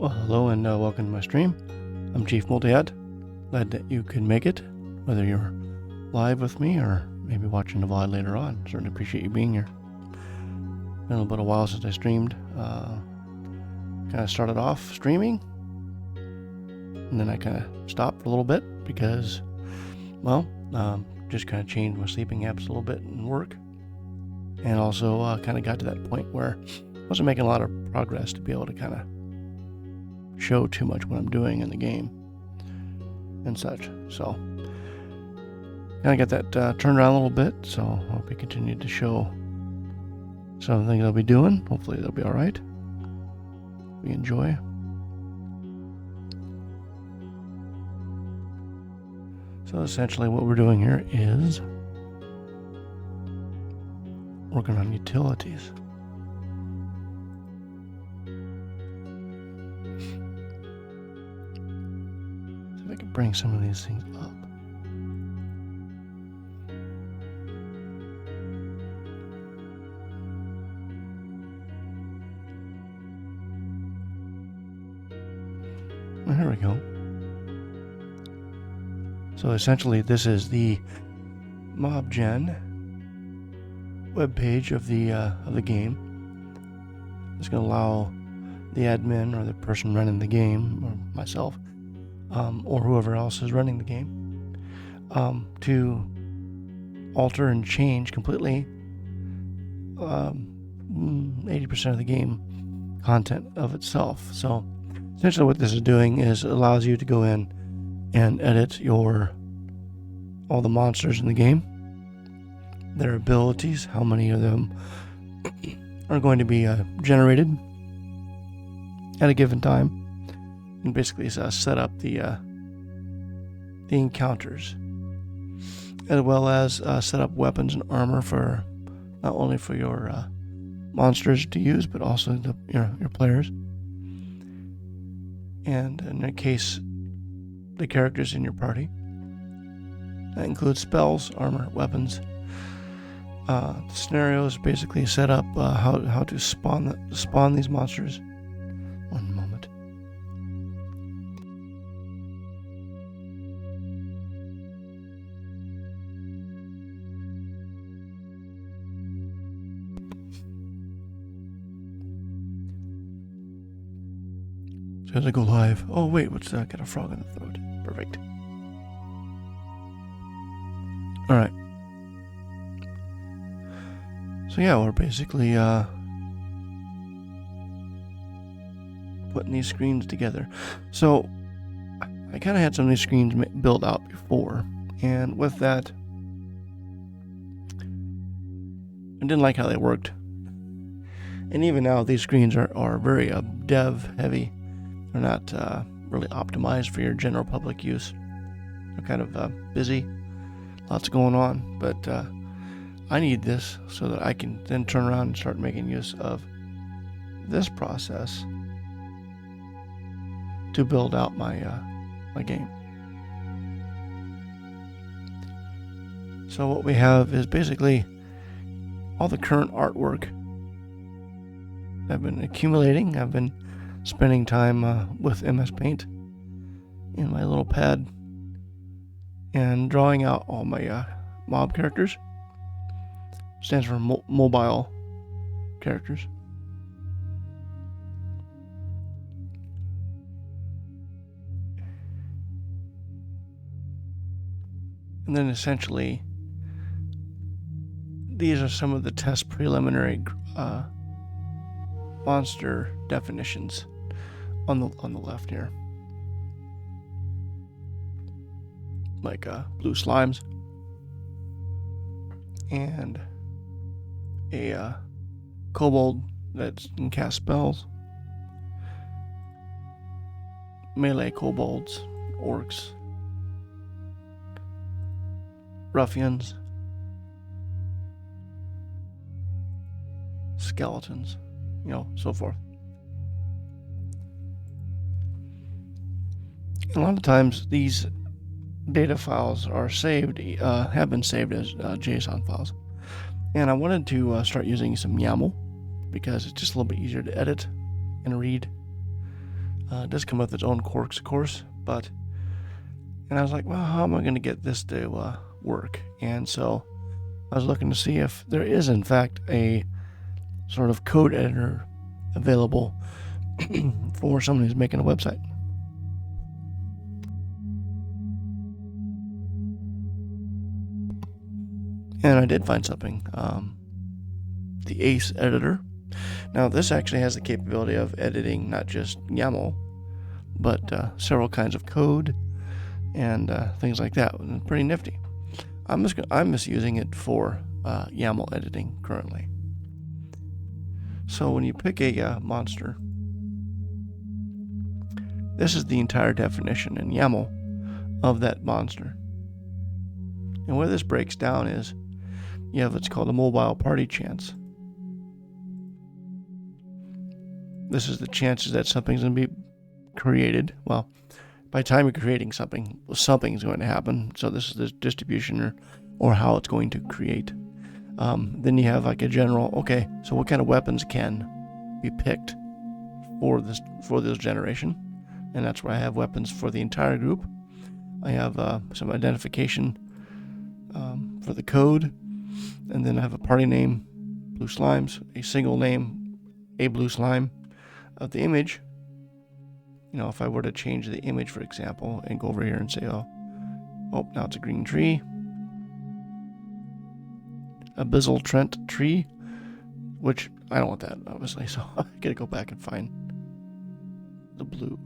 Well, hello and welcome to my stream. I'm Chief Multiad. Glad that you could make it, whether you're live with me or maybe watching the VOD later on. Certainly appreciate you being here. Been a little bit of a while since I streamed. Kind of started off streaming, and then I kind of stopped for a little bit because, well, just kind of changed my sleeping habits a little bit and work, and also kind of got to that point where I wasn't making a lot of progress to be able to kind of show too much what I'm doing in the game and such. So kind of got that turned around a little bit, so I'll be continuing to show some of the things I'll be doing. Hopefully they'll be alright. We enjoy. So essentially what we're doing here is working on utilities. I can bring some of these things up. Well, here we go. So essentially, this is the mob gen webpage of the game. It's going to allow the admin or the person running the game, or myself, or whoever else is running the game, to alter and change completely 80% of the game content of itself. So essentially what this is doing is it allows you to go in and edit all the monsters in the game, their abilities, how many of them are going to be generated at a given time, and basically set up the encounters, as well as set up weapons and armor for not only for your monsters to use, but also your players, and in that case, the characters in your party. That includes spells, armor, weapons. The scenarios basically set up how to spawn these monsters. One moment. So as I go live. Oh wait, what's that? Got a frog in the throat. Perfect. Alright. So yeah, we're basically putting these screens together. So I kind of had some of these screens built out before, and with that, I didn't like how they worked. And even now, these screens are very dev heavy. They're not really optimized for your general public use. They're kind of busy, lots going on, but I need this so that I can then turn around and start making use of this process to build out my game. So what we have is basically all the current artwork I've been accumulating. I've been spending time with MS Paint in my little pad and drawing out all my mob characters. Stands for mobile characters. And then essentially, these are some of the test preliminary monster definitions on the left here, like blue slimes and a kobold that can cast spells, melee kobolds, orcs, ruffians, skeletons, so forth. A lot of times these data files are saved, have been saved as JSON files. And I wanted to start using some YAML because it's just a little bit easier to edit and read It does come with its own quirks, of course, and I was like, well, how am I going to get this to work? And so I was looking to see if there is, in fact, a sort of code editor available for someone who's making a website. And I did find something, the Ace editor. Now this actually has the capability of editing not just YAML, but several kinds of code and things like that. It's pretty nifty. I'm just using it for YAML editing currently. So when you pick a monster, this is the entire definition in YAML of that monster. And where this breaks down is you have what's called a mobile party chance. This is the chances that something's going to be created. Well, by the time you're creating something, something's going to happen. So this is the distribution or how it's going to create. Then you have like a general, okay, so what kind of weapons can be picked for this generation? And that's where I have weapons for the entire group. I have some identification for the code. And then I have a party name, blue slimes, a single name, a blue slime of the image. You know, if I were to change the image, for example, and go over here and say, oh, now it's a green tree. Abyssal Trent tree, which I don't want that, obviously, so I gotta go back and find the blue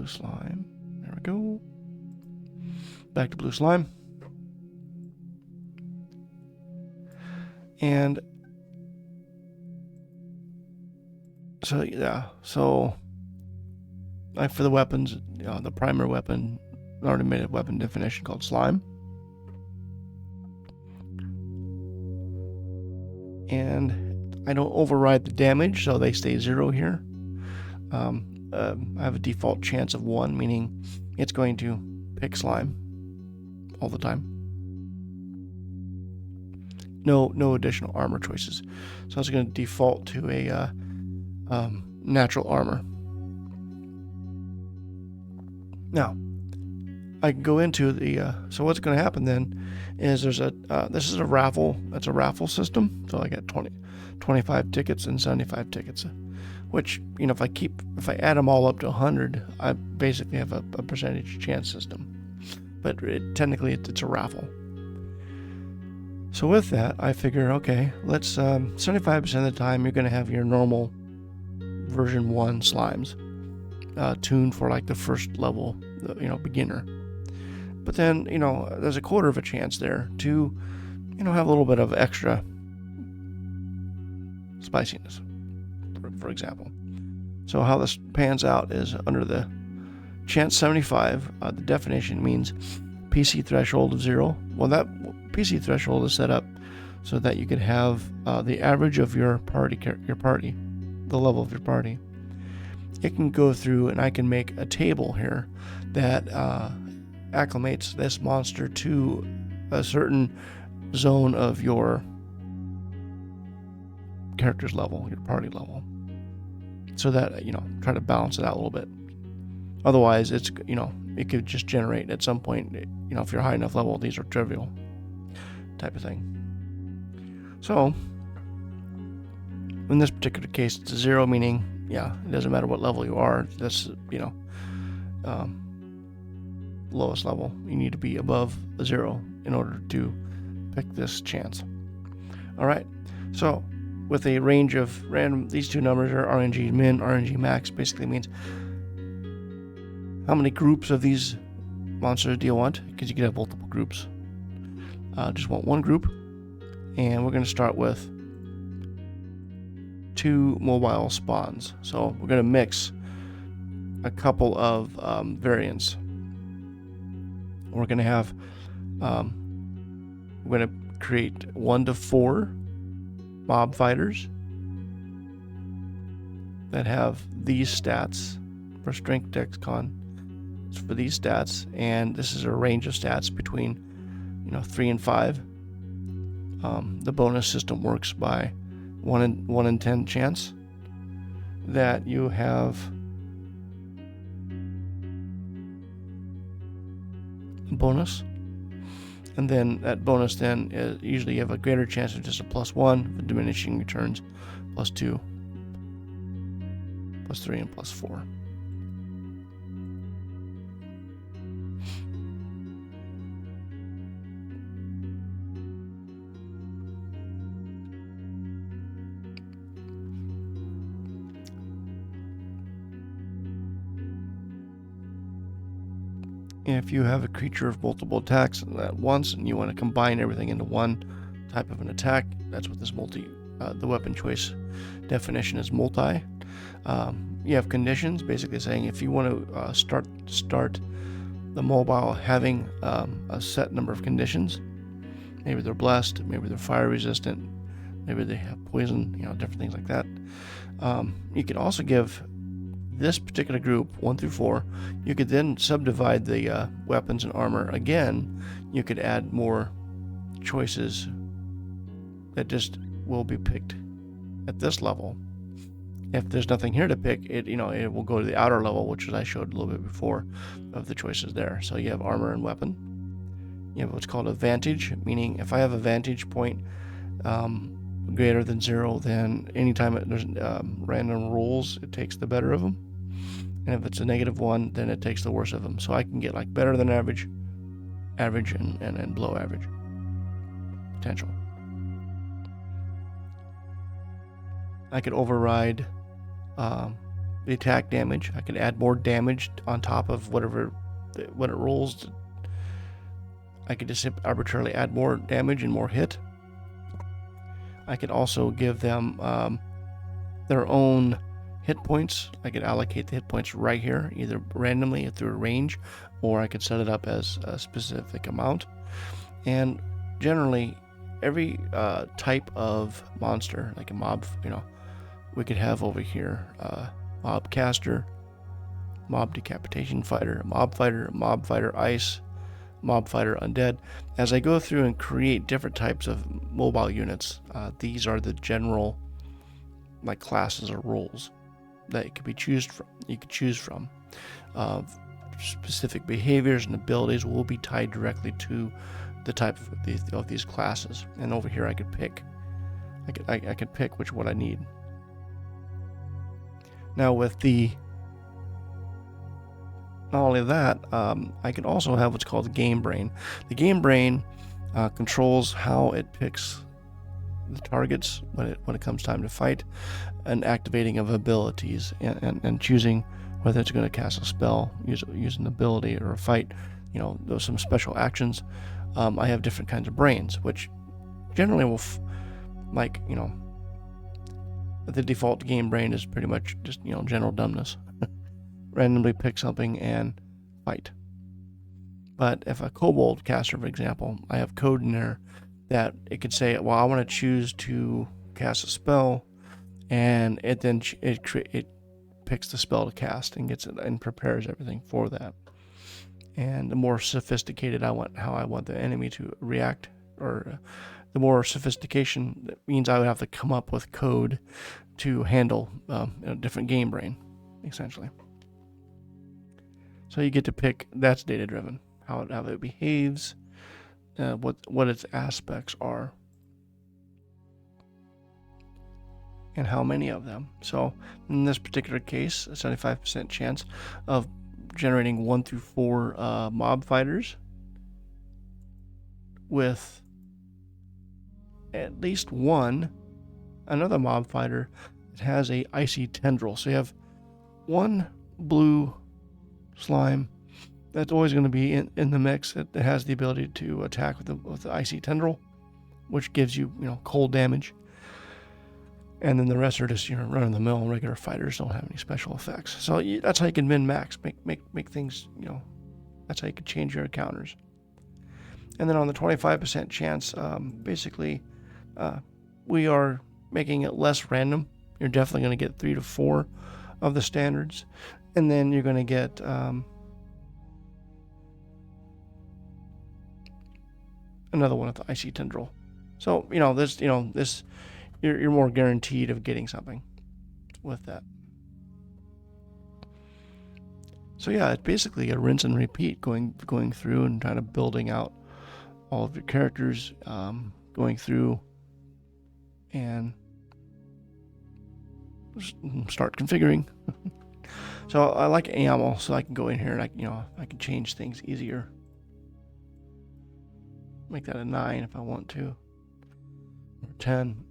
slime. There we go. Back to blue slime. And so, yeah, so for the weapons, the primary weapon, I already made a weapon definition called slime. And I don't override the damage, so they stay 0 here. I have a default chance of 1, meaning it's going to pick slime all the time. No additional armor choices. So it's going to default to a natural armor. Now, I can go into the, so what's going to happen then is this is a raffle, that's a raffle system. So I got 25 tickets and 75 tickets, which, if I add them all up to 100, I basically have a percentage chance system. But technically it's a raffle. So with that, I figure, okay, let's 75% of the time you're going to have your normal version 1 slimes tuned for like the first level, beginner. But then, there's a quarter of a chance there to, have a little bit of extra spiciness, for example. So how this pans out is under the chance 75, the definition means PC threshold of 0. Well, that PC threshold is set up so that you could have the average of your party, the level of your party. It can go through, and I can make a table here that acclimates this monster to a certain zone of your character's level, your party level, so that try to balance it out a little bit. Otherwise, it's it could just generate at some point. If you're high enough level, these are trivial type of thing. So in this particular case, it's a 0, meaning it doesn't matter what level you are. That's lowest level. You need to be above a 0 in order to pick this chance. All right. So with a range of random, these two numbers are RNG min, RNG max. Basically means how many groups of these monsters do you want? Because you can have multiple groups. Just want one group, and we're going to start with 2 mobile spawns. So we're going to mix a couple of variants. We're going to have, we're going to create 1 to 4 mob fighters that have these stats for strength, dex, con. It's for these stats, and this is a range of stats between 3 and 5. The bonus system works by 1 in 10 chance. that you have a bonus, and then that bonus then is usually you have a greater chance of just a +1 for diminishing returns, +2, +3, and +4. If you have a creature of multiple attacks at once and you want to combine everything into one type of an attack, that's what this the weapon choice definition is multi. You have conditions, basically saying if you want to start the mobile having a set number of conditions, maybe they're blessed, maybe they're fire resistant, maybe they have poison, different things like that. You can also give this particular group 1 through 4. You could then subdivide the weapons and armor again. You could add more choices that just will be picked at this level. If there's nothing here to pick, it will go to the outer level, which as I showed a little bit before of the choices there. So you have armor and weapon. You have what's called a vantage, meaning if I have a vantage point greater than 0, then anytime there's random rolls, it takes the better of them. And if it's a -1, then it takes the worst of them. So I can get like better than average, average, and below average potential. I could override the attack damage. I could add more damage on top of when it rolls. I could just arbitrarily add more damage and more hit. I could also give them their own hit points. I could allocate the hit points right here, either randomly through a range, or I could set it up as a specific amount. And generally, every type of monster, like a mob, we could have over here mob caster, mob decapitation fighter, mob fighter ice, mob fighter undead. As I go through and create different types of mobile units, these are the general classes or roles that you could choose from. Specific behaviors and abilities will be tied directly to the type of these classes. And over here I could pick which one I need. Now with not only that, I can also have what's called the game brain. The game brain controls how it picks the targets when it comes time to fight, and activating of abilities, and choosing whether it's going to cast a spell, use an ability, or a fight. Those some special actions. I have different kinds of brains, which generally will the default game brain is pretty much just general dumbness. Randomly pick something and fight. But if a kobold caster, for example, I have code in there that it could say, well, I want to choose to cast a spell, and it then it picks the spell to cast and gets it and prepares everything for that. And the more sophisticated how I want the enemy to react, or the more sophistication, that means I would have to come up with code to handle a different game brain, essentially. So you get to pick. That's data driven. How it behaves, what its aspects are, and how many of them. So in this particular case, a 75% chance of generating 1 through 4 mob fighters with at least another mob fighter that has a icy tendril. So you have one blue slime that's always going to be in the mix that has the ability to attack with the icy tendril, which gives you cold damage. And then the rest are just run-of-the-mill regular fighters, don't have any special effects. So that's how you can min-max, make things, that's how you can change your encounters. And then on the 25% chance, basically, we are making it less random. You're definitely going to get 3 to 4 of the standards, and then you're going to get another one with the icy tendril. So this you're more guaranteed of getting something with that. So yeah, it's basically a rinse and repeat, going through and kind of building out all of your characters, going through and start configuring. So I like YAML, so I can go in here and I can change things easier. Make that a 9 if I want to, or 10.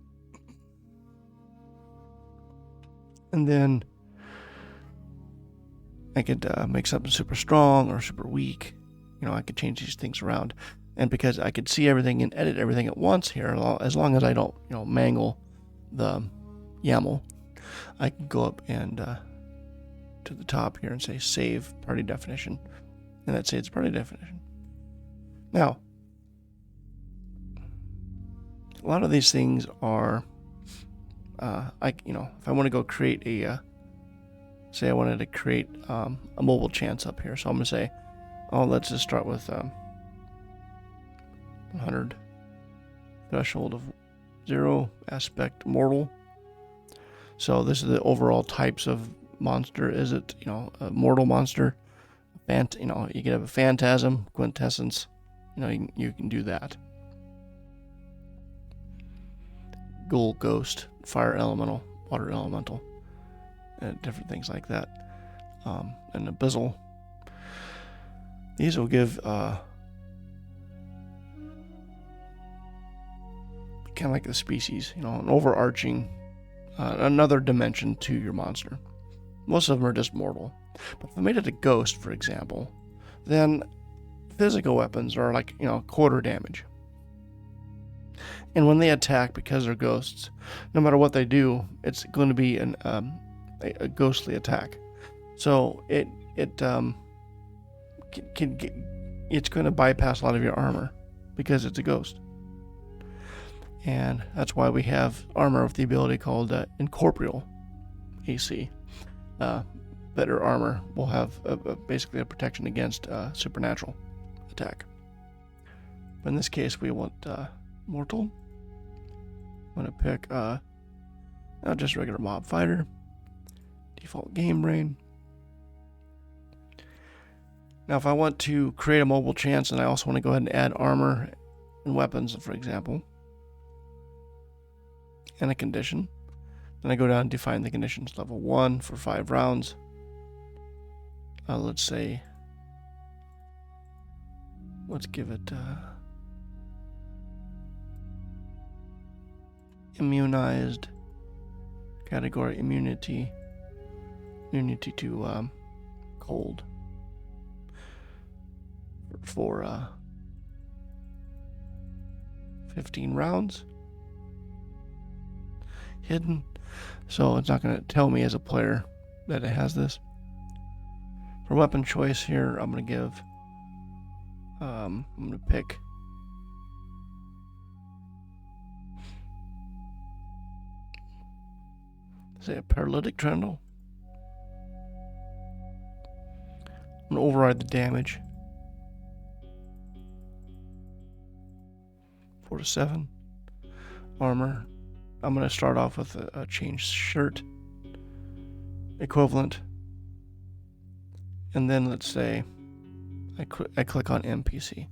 And then I could make something super strong or super weak. I could change these things around. And because I could see everything and edit everything at once here, as long as I don't, mangle the YAML, I can go up and to the top here and say save party definition, and that saves party definition. Now, a lot of these things are, if I want to go create say I wanted to create a mobile chance up here, so I'm gonna say, let's just start with 100 threshold of 0 aspect mortal. So this is the overall types of monster. Is it a mortal monster? You can have a phantasm, quintessence. You can do that. Ghoul, ghost, fire elemental, water elemental, and different things like that. And abyssal. These will give kind of like the species, an overarching, another dimension to your monster. Most of them are just mortal. But if I made it a ghost, for example, then physical weapons are like, quarter damage. And when they attack, because they're ghosts, no matter what they do, it's going to be a ghostly attack. So it's going to bypass a lot of your armor because it's a ghost. And that's why we have armor with the ability called incorporeal AC. Better armor will have basically a protection against supernatural attack. But in this case, we want mortal. I'm going to pick just regular mob fighter. Default game brain. Now if I want to create a mobile chance and I also want to go ahead and add armor and weapons, for example, and a condition, then I go down and define the conditions. Level 1 for 5 rounds. Let's say, let's give it immunized category, immunity to cold for 15 rounds. Hidden, so it's not going to tell me as a player that it has this. For weapon choice here, I'm going to give, I'm going to pick say a paralytic trundle. I'm going to override the damage. 4 to 7. Armor. I'm going to start off with a changed shirt equivalent. And then let's say I click on NPC.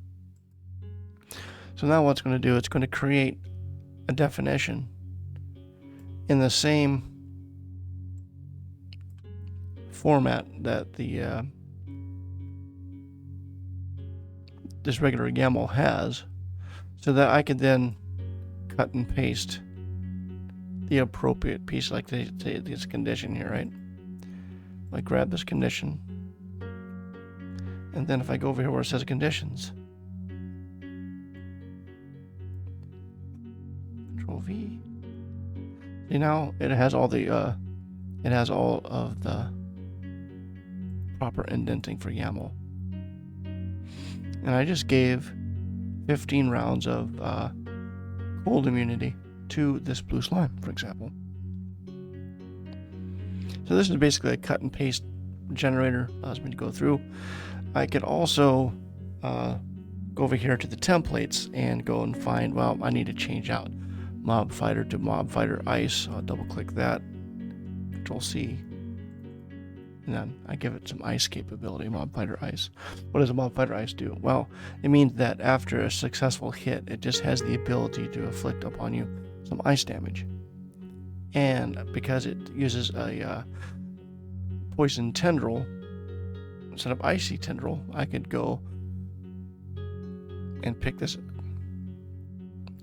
So now what's going to do, it's going to create a definition in the same format that the this regular YAML has, so that I could then cut and paste the appropriate piece, like this condition here, right? I grab this condition, and then if I go over here where it says conditions, Control V. See, now it has all the it has all of the proper indenting for YAML, and I just gave 15 rounds of cold immunity to this blue slime, for example. So this is basically a cut and paste generator. Allows me to go through. I could also go over here to the templates and go and find, well, I need to change out mob fighter to mob fighter ice. I'll double click that, Control C, And then I give it some ice capability, Mob Fighter Ice. What does a Mob Fighter Ice do? Well, it means that after a successful hit, it just has the ability to inflict upon you some ice damage. And because it uses a poison tendril instead of icy tendril, I could go and pick this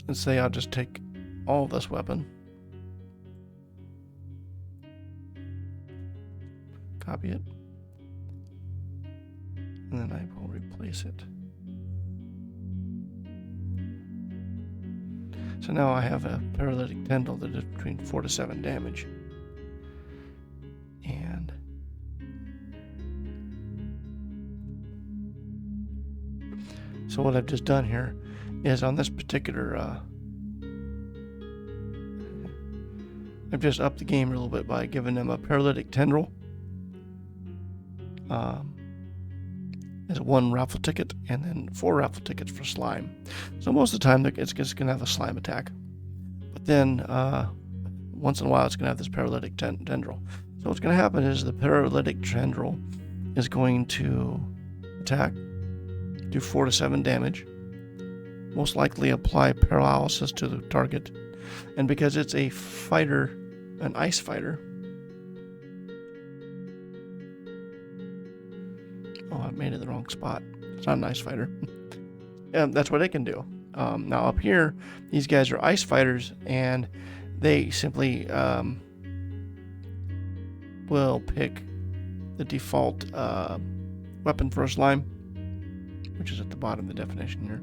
and say I'll just take all of this weapon, copy it, and then I will replace it. So now I have a paralytic tendril that is between 4 to 7 damage. And so what I've just done here is on this particular I've just upped the game a little bit by giving them a paralytic tendril as 1 raffle ticket, and then 4 raffle tickets for slime. So most of the time it's just going to have a slime attack. But then once in a while it's going to have this paralytic tendril. So what's going to happen is the paralytic tendril is going to attack, do 4 to 7 damage, most likely apply paralysis to the target. And because it's a fighter, an ice fighter, oh, I made it the wrong spot. It's not an ice fighter. That's what it can do. Now up here, these guys are ice fighters, and they simply will pick the default weapon for a slime, which is at the bottom of the definition here.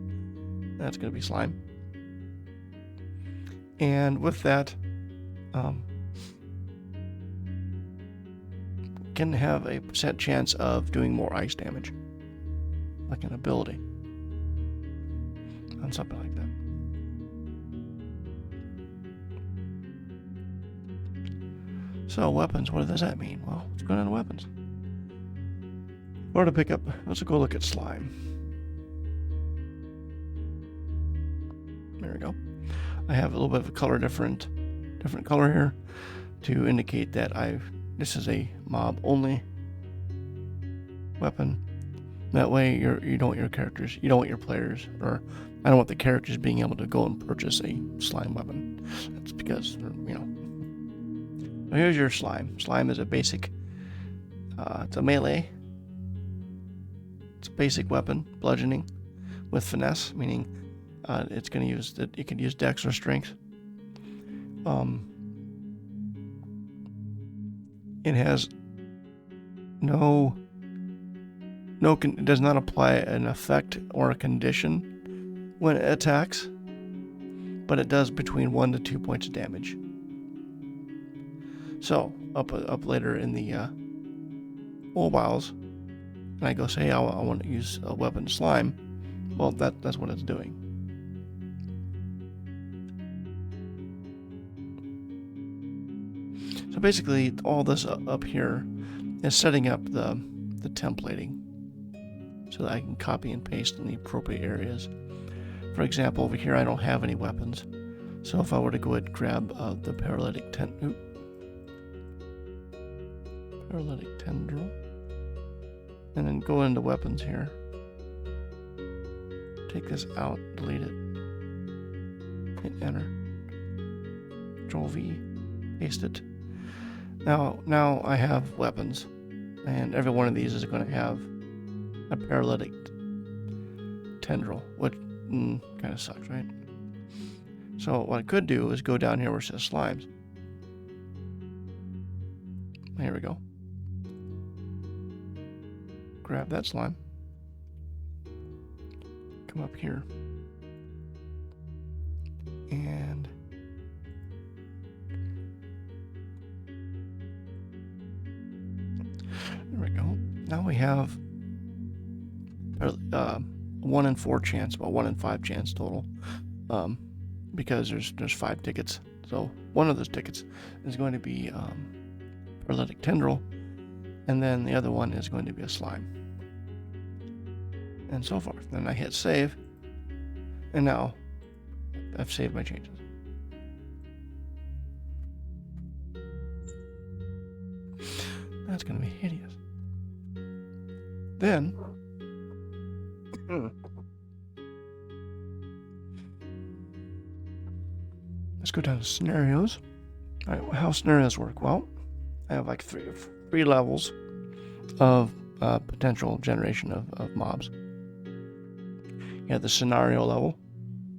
That's going to be slime. And with that, can have a % chance of doing more ice damage, like an ability on something like that. So weapons, what does that mean? Well, what's going on in weapons? Or to pick up, let's go look at slime. There we go. I have a little bit of a color different color here to indicate that this is a mob only weapon. That way you don't want your characters, you don't want your players, or I don't want the characters being able to go and purchase a slime weapon. That's because, Now here's your slime. Slime is a basic, it's a melee. It's a basic weapon, bludgeoning, with finesse, meaning it's going to use that. It can use dex or strength. It has it does not apply an effect or a condition when it attacks, but it does between 1 to 2 points of damage. So up later in the mobiles, and I go say, I want to use a weapon slime. Well, that's what it's doing. So basically, all this up here is setting up the templating so that I can copy and paste in the appropriate areas. For example, over here I don't have any weapons. So if I were to go ahead and grab the paralytic tendril, and then go into weapons here, take this out, delete it, hit enter, Control V, paste it. Now I have weapons, and every one of these is going to have a paralytic tendril, which kind of sucks, right? So what I could do is go down here where it says slimes. Here we go. Grab that slime. Come up here. And there we go. Now we have 1 in 4 chance, well 1 in 5 chance total, because there's 5 tickets. So one of those tickets is going to be paralytic tendril, and then the other one is going to be a slime, and so forth. Then I hit save, and now I've saved my changes. That's going to be hideous. Then, let's go down to scenarios. All right, how scenarios work? Well, I have like three levels of potential generation of mobs. You have the scenario level,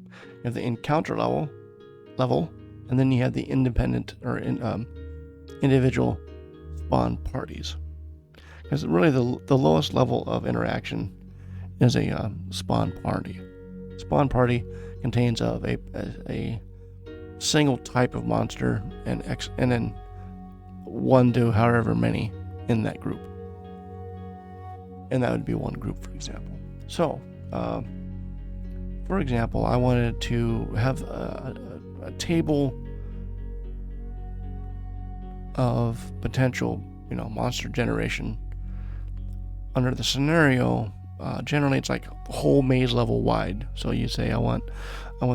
you have the encounter level, and then you have the independent or individual spawn parties. Because really the lowest level of interaction is a spawn party. Spawn party contains of a single type of monster and then one to however many in that group. And that would be one group, for example. So, for example, I wanted to have a table of potential, monster generation. Under the scenario, generally it's like whole maze level wide. So you say I want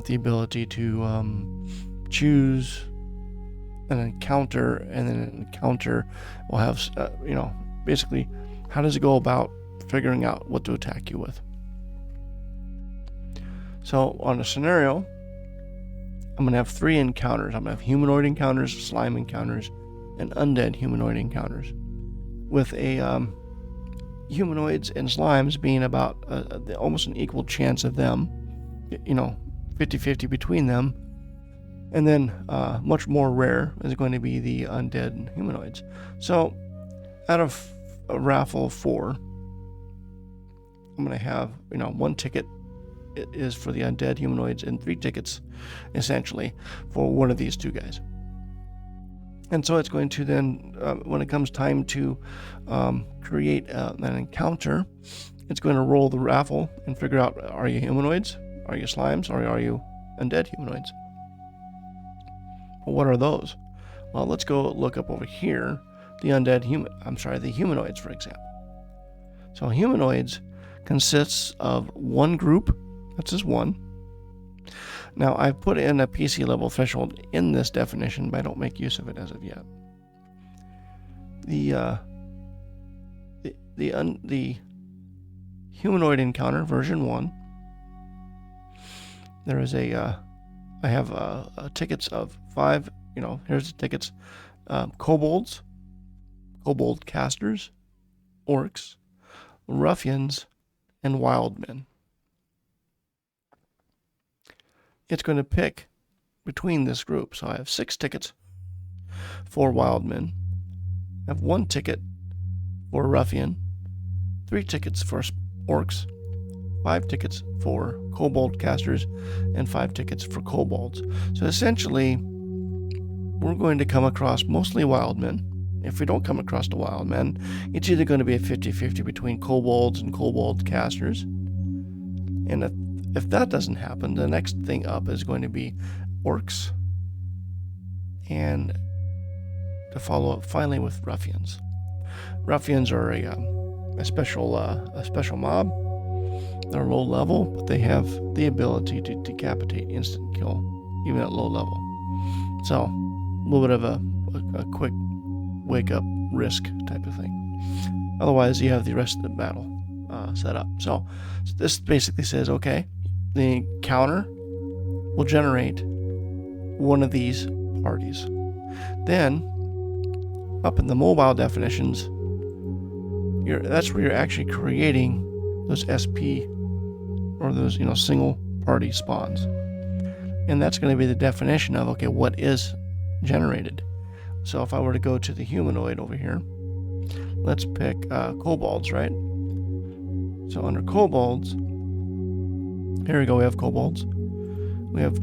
the ability to choose an encounter, and then an encounter will have basically how does it go about figuring out what to attack you with. So on a scenario, I'm going to have 3 encounters. I'm going to have humanoid encounters, slime encounters, and undead humanoid encounters, with a humanoids and slimes being about almost an equal chance of them, 50-50 between them. And then much more rare is going to be the undead and humanoids. So out of a raffle of 4, I'm going to have 1 ticket is for the undead humanoids and 3 tickets essentially for one of these 2 guys. And so it's going to then, when it comes time to create an encounter, it's going to roll the raffle and figure out, are you humanoids, are you slimes, or are you undead humanoids? Well, what are those? Well, let's go look up over here the the humanoids, for example. So humanoids consists of 1 group, that's just 1. Now, I've put in a PC level threshold in this definition, but I don't make use of it as of yet. The humanoid encounter version 1. There is I have tickets of 5. Here's the tickets: kobolds, kobold casters, orcs, ruffians, and wild men. It's going to pick between this group. So I have 6 tickets for wild men. I have 1 ticket for ruffian, 3 tickets for orcs, 5 tickets for kobold casters, and 5 tickets for kobolds. So essentially, we're going to come across mostly wild men. If we don't come across the wild men, it's either going to be a 50-50 between kobolds and kobold casters. And if that doesn't happen, the next thing up is going to be orcs, and to follow up finally with ruffians. Ruffians are a special mob. They're low level, but they have the ability to decapitate, instant kill, even at low level. So a little bit of a quick wake up risk type of thing. Otherwise, you have the rest of the battle set up. So this basically says, okay, the encounter will generate one of these parties. Then, up in the mobile definitions, that's where you're actually creating those SP or those single party spawns, and that's going to be the definition of, okay, what is generated. So if I were to go to the humanoid over here, let's pick kobolds, right? So under kobolds, here we go. We have kobolds. We have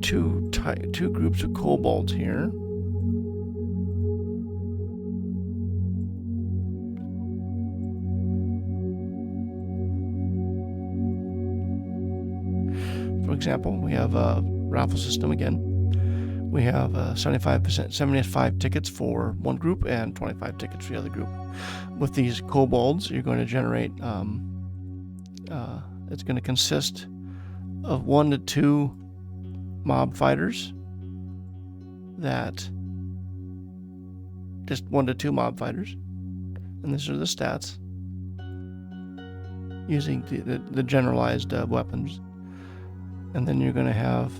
two groups of kobolds here. For example, we have a raffle system again. We have 75 tickets for one group and 25 tickets for the other group. With these kobolds, you're going to generate, it's going to consist of 1 to 2 mob fighters that just 1 to 2 mob fighters. And these are the stats. Using the generalized weapons. And then you're going to have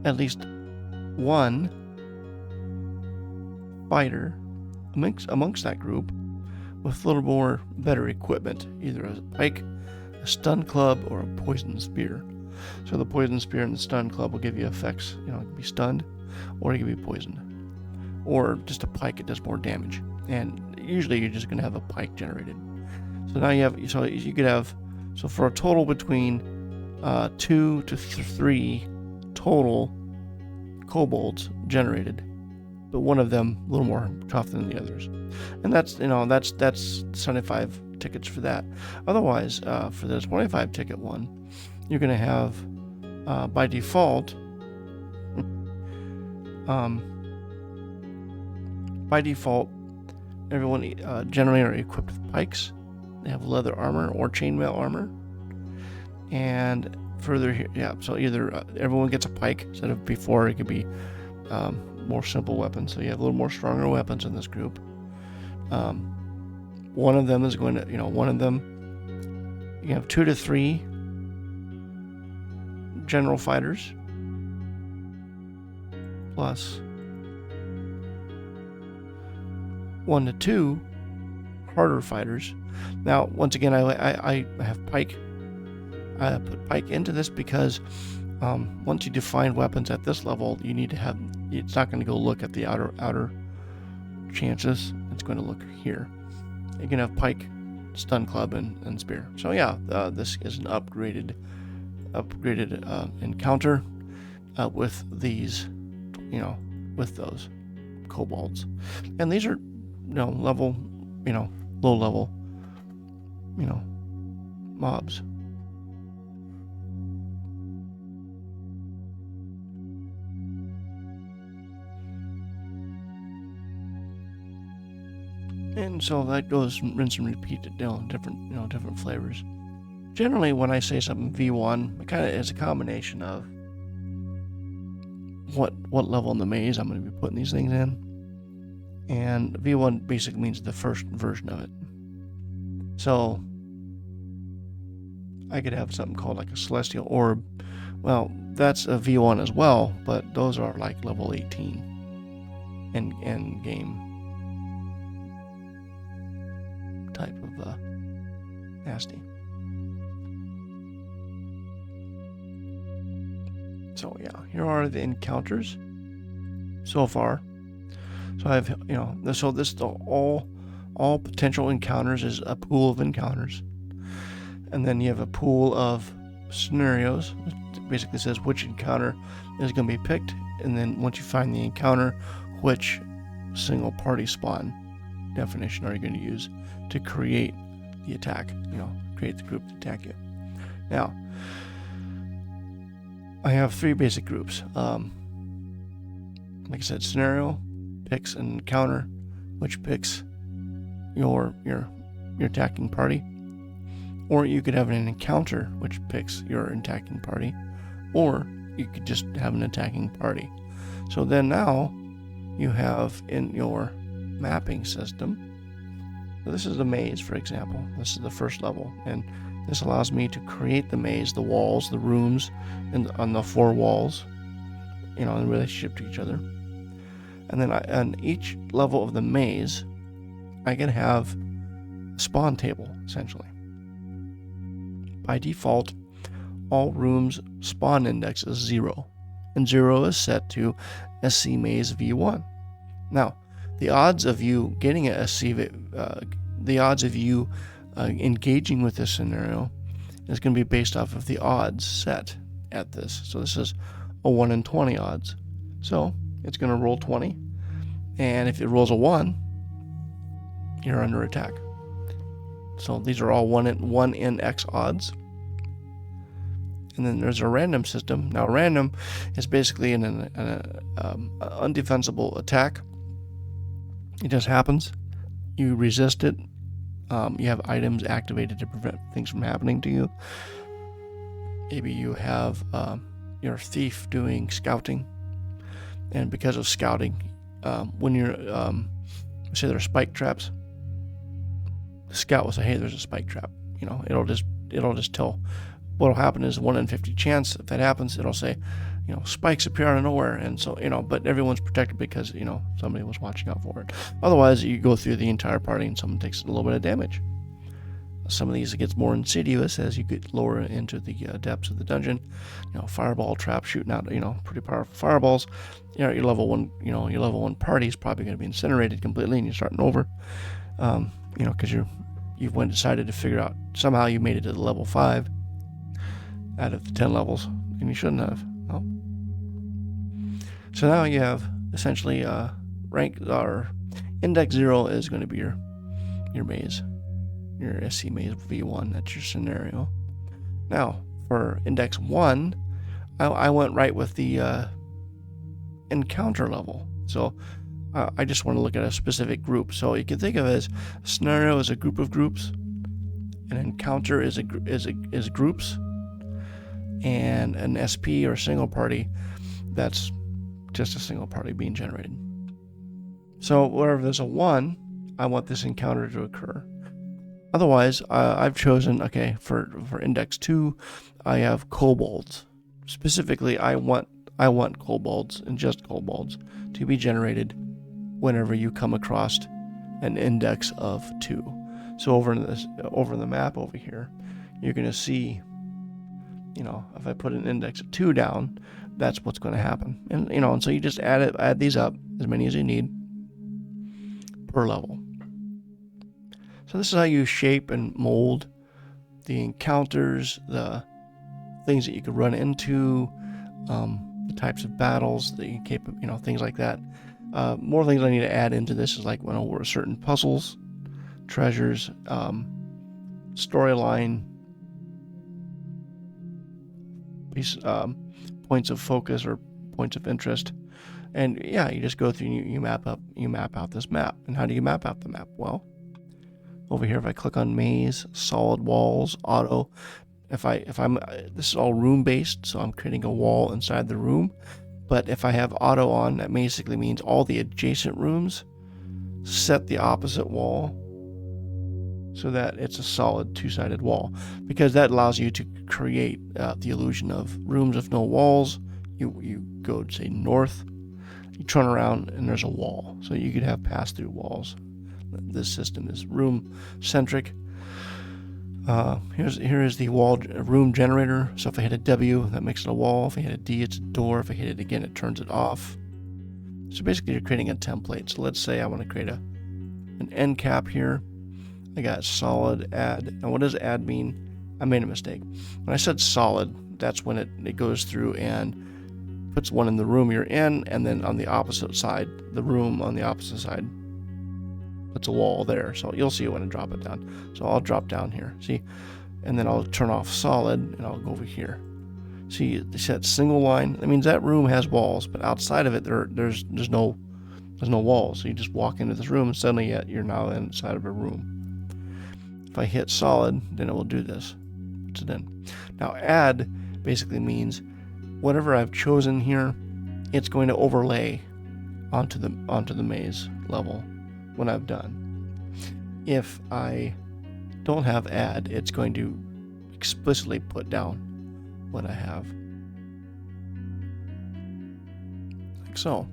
at least 1 fighter amongst that group with a little more better equipment, either a pike, a stun club, or a poison spear. So the poison spear and the stun club will give you effects. You know, it can be stunned, or it can be poisoned, or just a pike. It does more damage, and usually you're just going to have a pike generated. So now you could have for a total between 2 to 3 total kobolds generated, but one of them a little more tough than the others, and that's 75 tickets for that. Otherwise, for the 25 ticket one, you're going to have by default everyone generally are equipped with pikes. They have leather armor or chainmail armor, and further here, so either everyone gets a pike instead of before it could be more simple weapons. So you have a little more stronger weapons in this group. One of them is going to, you have 2 to 3 general fighters plus 1 to 2 harder fighters. Now, once again, I have pike. I put pike into this because once you define weapons at this level, you need to have. It's not going to go look at the outer chances. It's going to look here. You can have pike, stun club, and spear. So yeah, this is an upgraded encounter with these, with those kobolds, and these are level, low level, mobs. And so that goes rinse and repeat, different flavors. Generally, when I say something V1, it kind of is a combination of what level in the maze I'm going to be putting these things in, and V1 basically means the first version of it. So I could have something called like a celestial orb. Well, that's a V1 as well, but those are like level 18 end game type of nasty. So yeah, here are the encounters so far. So I have, so this all potential encounters is a pool of encounters, and then you have a pool of scenarios. It basically says which encounter is going to be picked, and then once you find the encounter, which single party spawn definition are you going to use to create the attack, create the group to attack you. Now, I have 3 basic groups. Like I said, scenario picks an encounter, which picks your attacking party, or you could have an encounter which picks your attacking party, or you could just have an attacking party. So then now you have in your mapping system. So this is the maze, for example. This is the first level, and this allows me to create the maze, the walls, the rooms, and on the 4 walls, in relationship to each other. And then on each level of the maze, I can have a spawn table, essentially. By default, all rooms spawn index is 0, and 0 is set to SC Maze V1. Now, the odds of you getting a SC, the odds of you engaging with this scenario is going to be based off of the odds set at this. So this is a 1 in 20 odds. So it's going to roll 20, and if it rolls a 1, you're under attack. So these are all 1 in X odds. And then there's a random system. Now random is basically an undefensible attack. It just happens. You resist it. You have items activated to prevent things from happening to you. Maybe you have your thief doing scouting, and because of scouting, when you're, say there are spike traps, the scout will say, hey, there's a spike trap. You know, it'll just tell. What'll happen is 1 in 50 chance. If that happens, it'll say, you know, spikes appear out of nowhere. And so, you know, but everyone's protected because, you know, somebody was watching out for it. Otherwise, you go through the entire party and someone takes a little bit of damage. Some of these, it gets more insidious as you get lower into the depths of the dungeon. You know, fireball trap shooting out, you know, pretty powerful fireballs. You know, your level 1 party is probably going to be incinerated completely, and you're starting over. You know, because you've decided to figure out somehow you made it to the level 5 out of the 10 levels, and you shouldn't have. Well, so now you have essentially rank, or index 0 is going to be your maze. Your SC maze V1, that's your scenario. Now, for index 1, I went right with the encounter level. So I just want to look at a specific group. So you can think of it as a scenario as a group of groups, an encounter is groups, and an SP or single party, that's just a single party being generated. So wherever there's a 1, I want this encounter to occur. Otherwise, I've chosen, okay, for index 2, I have kobolds. Specifically, I want kobolds, and just kobolds, to be generated whenever you come across an index of 2. So over in the map over here, you're going to see, you know, if I put an index of 2 down, that's what's going to happen. And, you know, and so you just add these up, as many as you need per level. So this is how you shape and mold the encounters, the things that you could run into, the types of battles that you can, you know, things like that. More things I need to add into this is like when over certain puzzles, treasures, storyline, points of focus or points of interest, and yeah, you just go through and you map out this map. And how do you map out the map? Well, over here, if I click on maze, solid walls, auto, this is all room based, so I'm creating a wall inside the room. But if I have auto on, that basically means all the adjacent rooms set the opposite wall so that it's a solid 2-sided wall, because that allows you to create the illusion of rooms with no walls. You go, say, north, you turn around and there's a wall, so you could have pass-through walls. This system is room centric. Here is the room generator. So if I hit a W, that makes it a wall. If I hit a D, it's a door. If I hit it again, it turns it off. So basically, you're creating a template. So let's say I want to create an end cap here. I got solid add. Now, what does add mean? I made a mistake. When I said solid, that's when it goes through and puts one in the room you're in, and then on the opposite side, the room on the opposite side, puts a wall there. So you'll see it when I drop it down. So I'll drop down here, see, and then I'll turn off solid and I'll go over here. See, they said single line. That means that room has walls, but outside of it, there's no walls. So you just walk into this room and suddenly you're now inside of a room. If I hit solid, then it will do this. Puts it in. Now add basically means whatever I've chosen here, it's going to overlay onto the maze level when I've done. If I don't have add, it's going to explicitly put down what I have. Like so.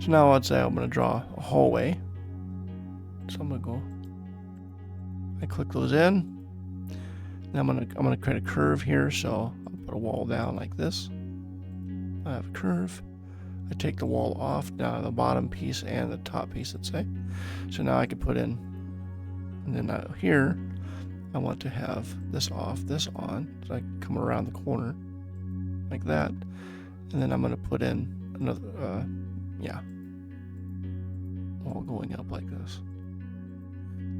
So now let's say I'm going to draw a hallway. So I'm going to go, I click those in. Then I'm going to create a curve here, so I'll put a wall down like this. I have a curve. I take the wall off, down the bottom piece and the top piece, let's say. So now I can put in, and then out here, I want to have this off, this on, so I can come around the corner like that. And then I'm going to put in another, wall going up like this.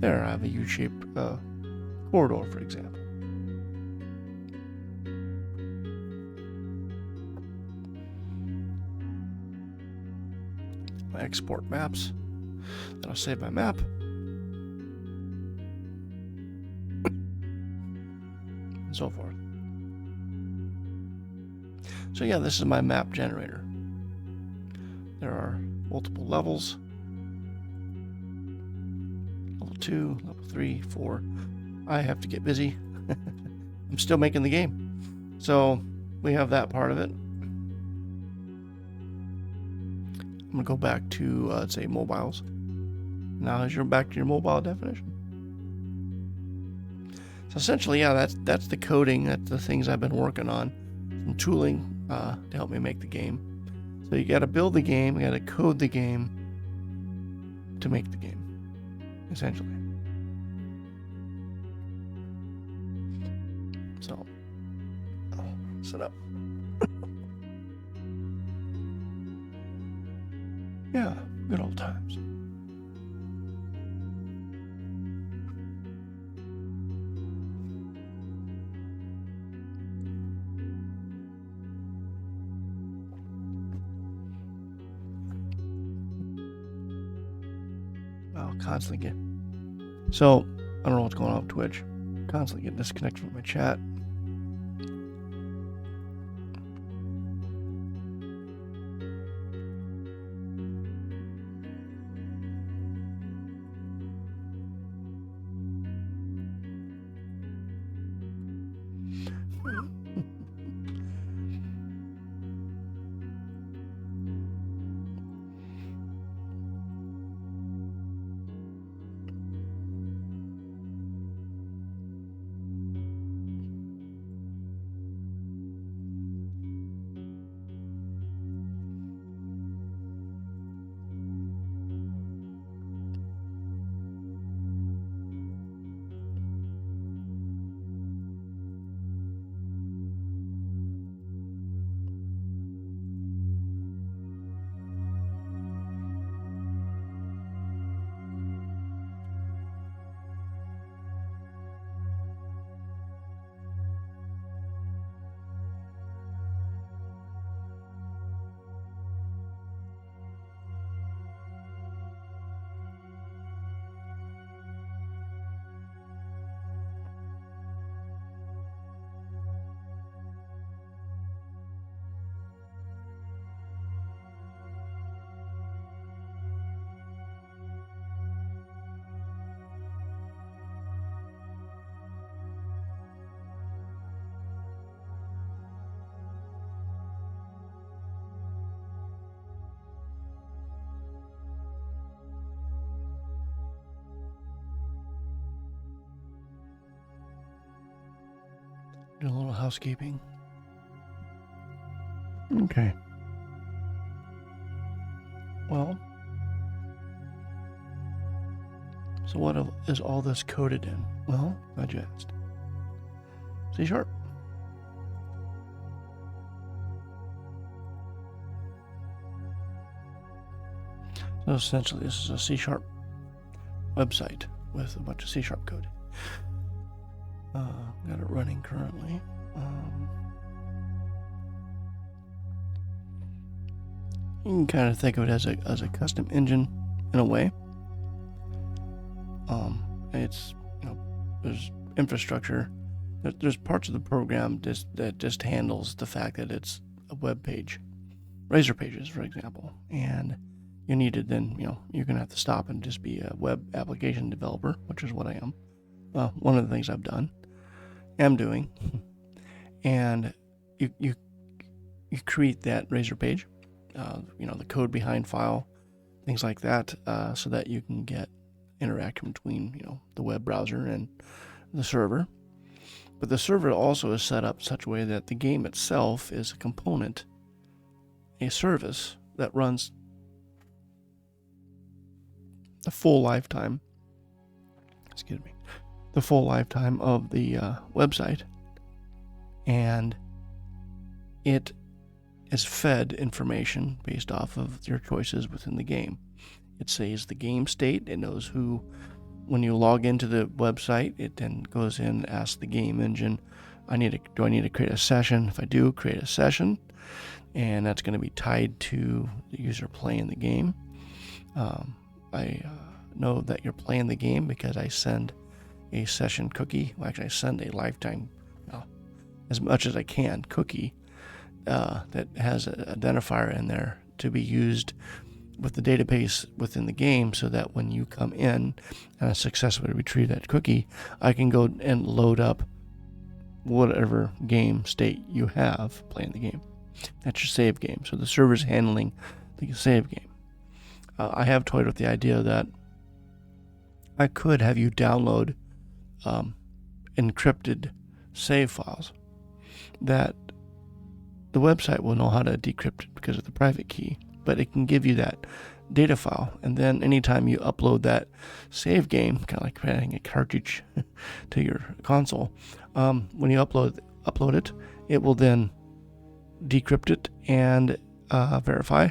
There, I have a U-shaped corridor, for example. I export maps, then I'll save my map. And so forth. So yeah, this is my map generator. There are multiple levels. Level 2, level 3, 4. I have to get busy. I'm still making the game. So we have that part of it. I'm going to go back to, let's say, mobiles. Now as you're back to your mobile definition. So essentially, yeah, that's the coding. That's the things I've been working on. Some tooling to help me make the game. So you got to build the game. You got to code the game to make the game, essentially. So, I'll set up. Yeah, good old times. I'll constantly get. So, I don't know what's going on with Twitch. Constantly get disconnected from my chat. Do a little housekeeping. Okay. Well, so what is all this coded in? Well, glad you asked. C#. So essentially, this is a C# website with a bunch of C# code. Got it running currently. You can kind of think of it as a custom engine in a way. It's, there's infrastructure. There's parts of the program that just handles the fact that it's a web page, Razor Pages, for example, and you need to then, you're gonna have to stop and just be a web application developer, which is what I am. One of the things I've done. Am doing, and you create that Razor page, the code behind file, things like that, so that you can get interaction between the web browser and the server. But the server also is set up such a way that the game itself is a component, a service that runs the full lifetime. The full lifetime of the website, and it is fed information based off of your choices within the game. It saves the game state. It knows who, when you log into the website, it then goes in and asks the game engine, do I need to create a session? If I do, create a session, and that's going to be tied to the user playing the game. I know that you're playing the game because I send a session cookie. Well, actually, I send a lifetime, as much as I can, cookie that has an identifier in there to be used with the database within the game, so that when you come in and I successfully retrieve that cookie, I can go and load up whatever game state you have playing the game. That's your save game. So the server's handling the save game. I have toyed with the idea that I could have you download encrypted save files that the website will know how to decrypt it because of the private key, but it can give you that data file, and then anytime you upload that save game, kind of like adding a cartridge to your console, when you upload it, it will then decrypt it and verify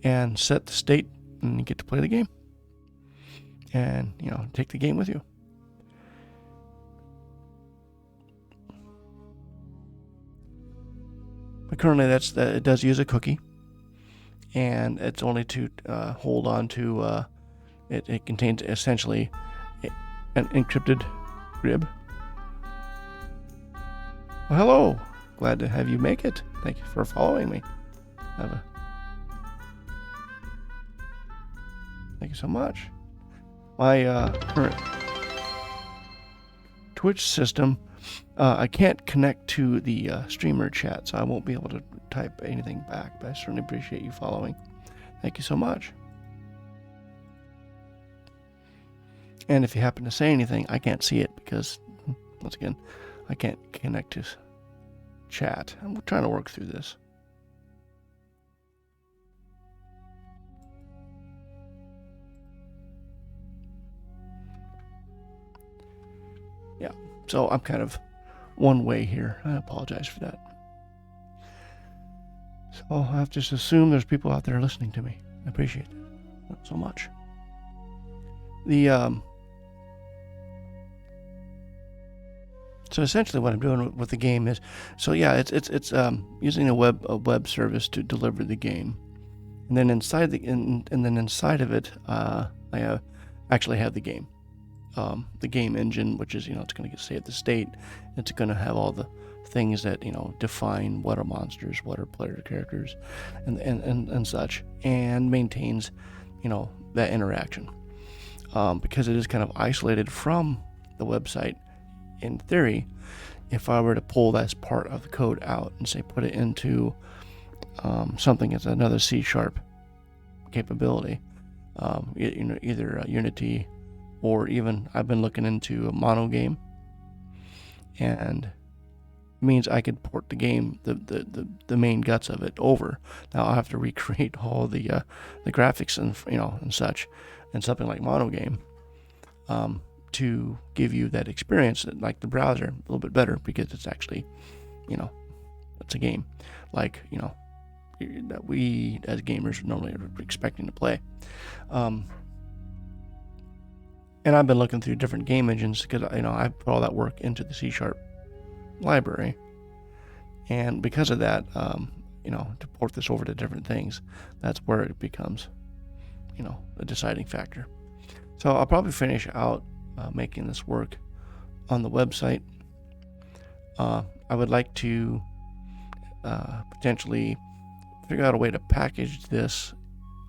and set the state, and you get to play the game and take the game with you. But currently it does use a cookie, and it's only to hold on to it contains essentially an encrypted grid. Well, hello, glad to have you make it. Thank you for following me. Thank you so much. My current Twitch system, I can't connect to the streamer chat, so I won't be able to type anything back, but I certainly appreciate you following. Thank you so much. And if you happen to say anything, I can't see it because, once again, I can't connect to chat. I'm trying to work through this. Yeah, so I'm kind of one way here. I apologize for that. So I have to just assume there's people out there listening to me. I appreciate it so much. So essentially what I'm doing with the game is, it's using a web service to deliver the game, and then inside of it, I actually have the game engine, which is it's going to save the state. It's going to have all the things that define what are monsters, what are player characters, and such, and maintains that interaction, because it is kind of isolated from the website. In theory, if I were to pull that part of the code out and say put it into something that's another C# capability, either Unity or even I've been looking into a mono game, and means I could port the game, the main guts of it over. Now I'll have to recreate all the graphics and such, and something like mono game. To give you that experience, like the browser, a little bit better, because it's actually, it's a game, like, that we as gamers normally are expecting to play. And I've been looking through different game engines because, I put all that work into the C# library. And because of that, to port this over to different things, that's where it becomes, a deciding factor. So I'll probably finish out making this work on the website. I would like to potentially figure out a way to package this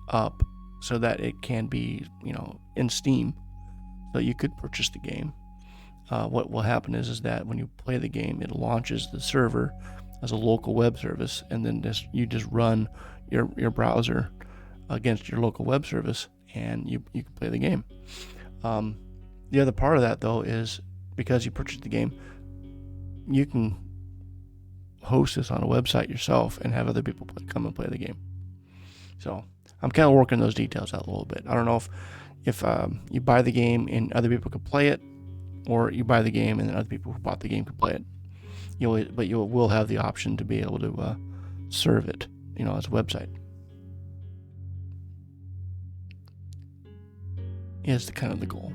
up so that it can be, in Steam, so you could purchase the game. What will happen is that when you play the game, it launches the server as a local web service, and then you just run your browser against your local web service, and you can play the game. The other part of that, though, is because you purchased the game, you can host this on a website yourself and have other people come and play the game. So I'm kind of working those details out a little bit. I don't know if you buy the game and other people can play it, or you buy the game and then other people who bought the game can play it. But you will have the option to be able to serve it, as a website. Is the kind of the goal.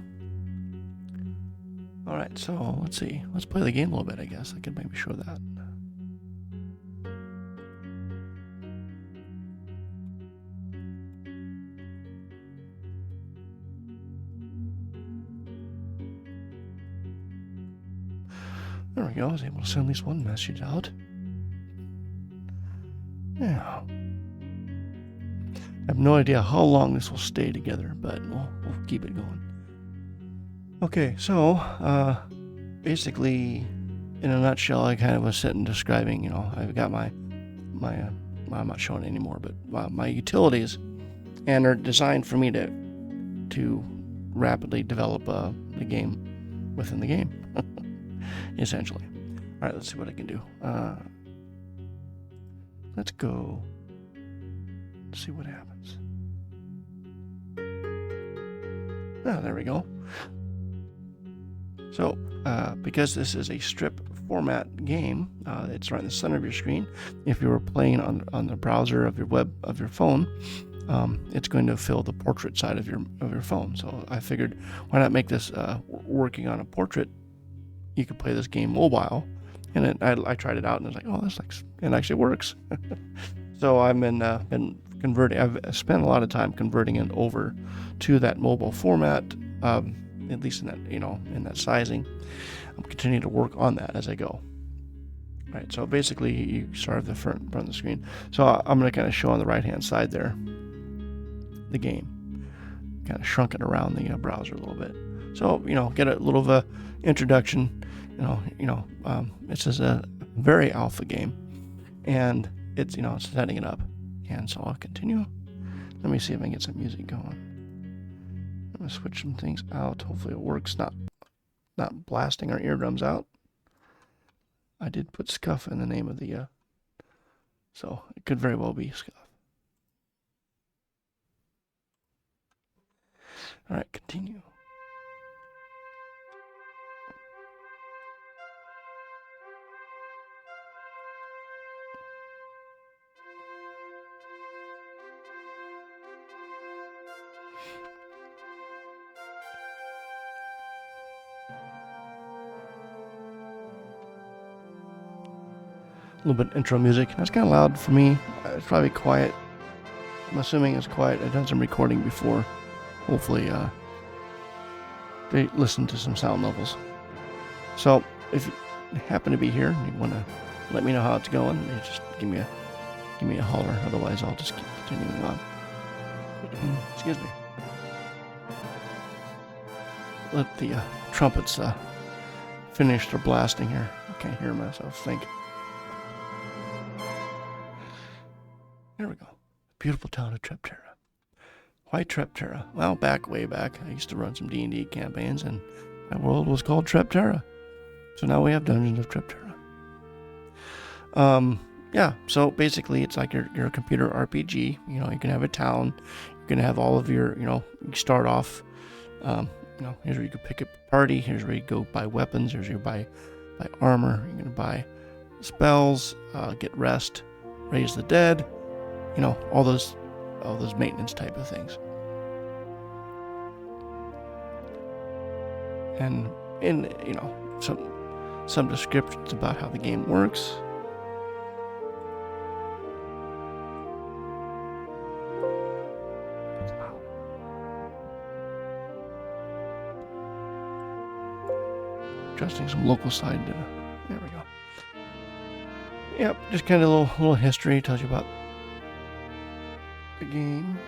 All right, so let's see. Let's play the game a little bit, I guess. I could maybe show that. There we go. I was able to send at least one message out. Yeah. have no idea how long this will stay together, but we'll keep it going. Okay, so basically, in a nutshell, I kind of was sitting describing, I've got my I'm not showing it anymore, but my utilities, and they're designed for me to rapidly develop the game within the game, essentially. All right, let's see what I can do. Let's go. Let's see what happens. Oh, there we go. So, because this is a strip format game, it's right in the center of your screen. If you were playing on the browser of your phone, it's going to fill the portrait side of your phone. So I figured, why not make this working on a portrait? You could play this game mobile, and I tried it out, and I was like, oh, it actually works. So I've been converting. I've spent a lot of time converting it over to that mobile format. At least in that, in that sizing. I'm continuing to work on that as I go. All right, so basically you start at the front of the screen. So I'm going to kind of show on the right-hand side there the game. Kind of shrunk it around the browser a little bit. So, get a little of a introduction. This is a very alpha game, and it's setting it up. And so I'll continue. Let me see if I can get some music going. I'm going to switch some things out. Hopefully it works, not blasting our eardrums out. I did put scuff in the name of the, so it could very well be scuff. All right, continue. A little bit of intro music. That's kind of loud for me. It's probably quiet. I'm assuming it's quiet. I've done some recording before. Hopefully, they listen to some sound levels. So, if you happen to be here and you want to let me know how it's going, you just give me a holler. Otherwise, I'll just keep continuing on. Excuse me. Let the trumpets finish their blasting here. I can't hear myself think. There we go. Beautiful town of Treptera. Why Treptera? Well, way back, I used to run some D&D campaigns, and my world was called Treptera. So now we have Dungeons of Treptera. Yeah, so basically it's like your computer RPG. You can have a town. You can have all of your, you start off, here's where you can pick up a party. Here's where you go buy weapons. Here's where you buy armor. You're going to buy spells, get rest, raise the dead. All those maintenance type of things. And in some descriptions about how the game works. Wow. Adjusting some local side. There we go. Yep, just kind of a little history. Tells you about the game.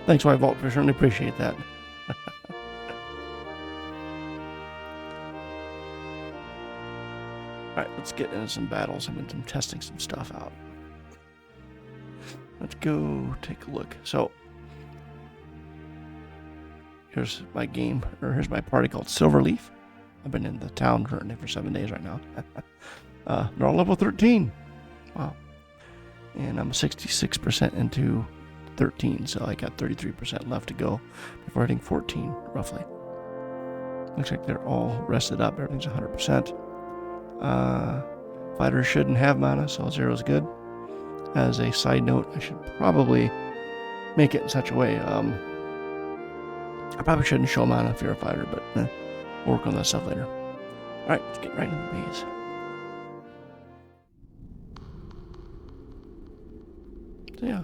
Thanks, White Vault. I certainly appreciate that. Alright, let's get into some battles. I've been testing some stuff out. Let's go take a look. So, here's my game, or here's my party called Silverleaf. I've been in the town currently for 7 days right now. They're all level 13. Wow. And I'm 66% into 13, so I got 33% left to go before hitting 14, roughly. Looks like they're all rested up. Everything's 100%. Fighters shouldn't have mana, so 0 is good. As a side note, I should probably make it in such a way. I probably shouldn't show mana if you're a fighter, but we'll work on that stuff later. Alright, let's get right into the maze. So yeah,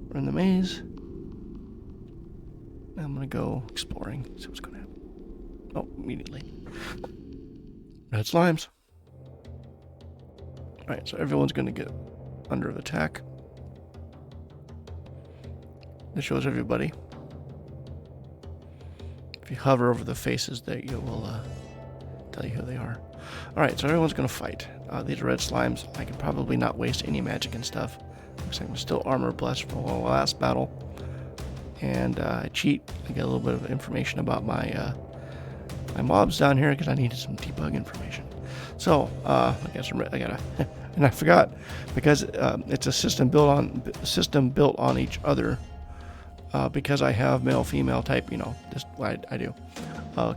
we're in the maze. Now I'm going to go exploring, see what's going to happen. Oh, immediately. Red slimes. Alright, so everyone's going to get under attack. This shows everybody. If you hover over the faces, there you will tell you who they are. Alright, so everyone's going to fight. These are red slimes. I can probably not waste any magic and stuff. Looks like I'm still armor blessed from the last battle. And I cheat. I get a little bit of information about my my mobs down here because I needed some debug information. So I gotta, and I forgot because it's a system built on each other. Because I have male, female type, just what I do.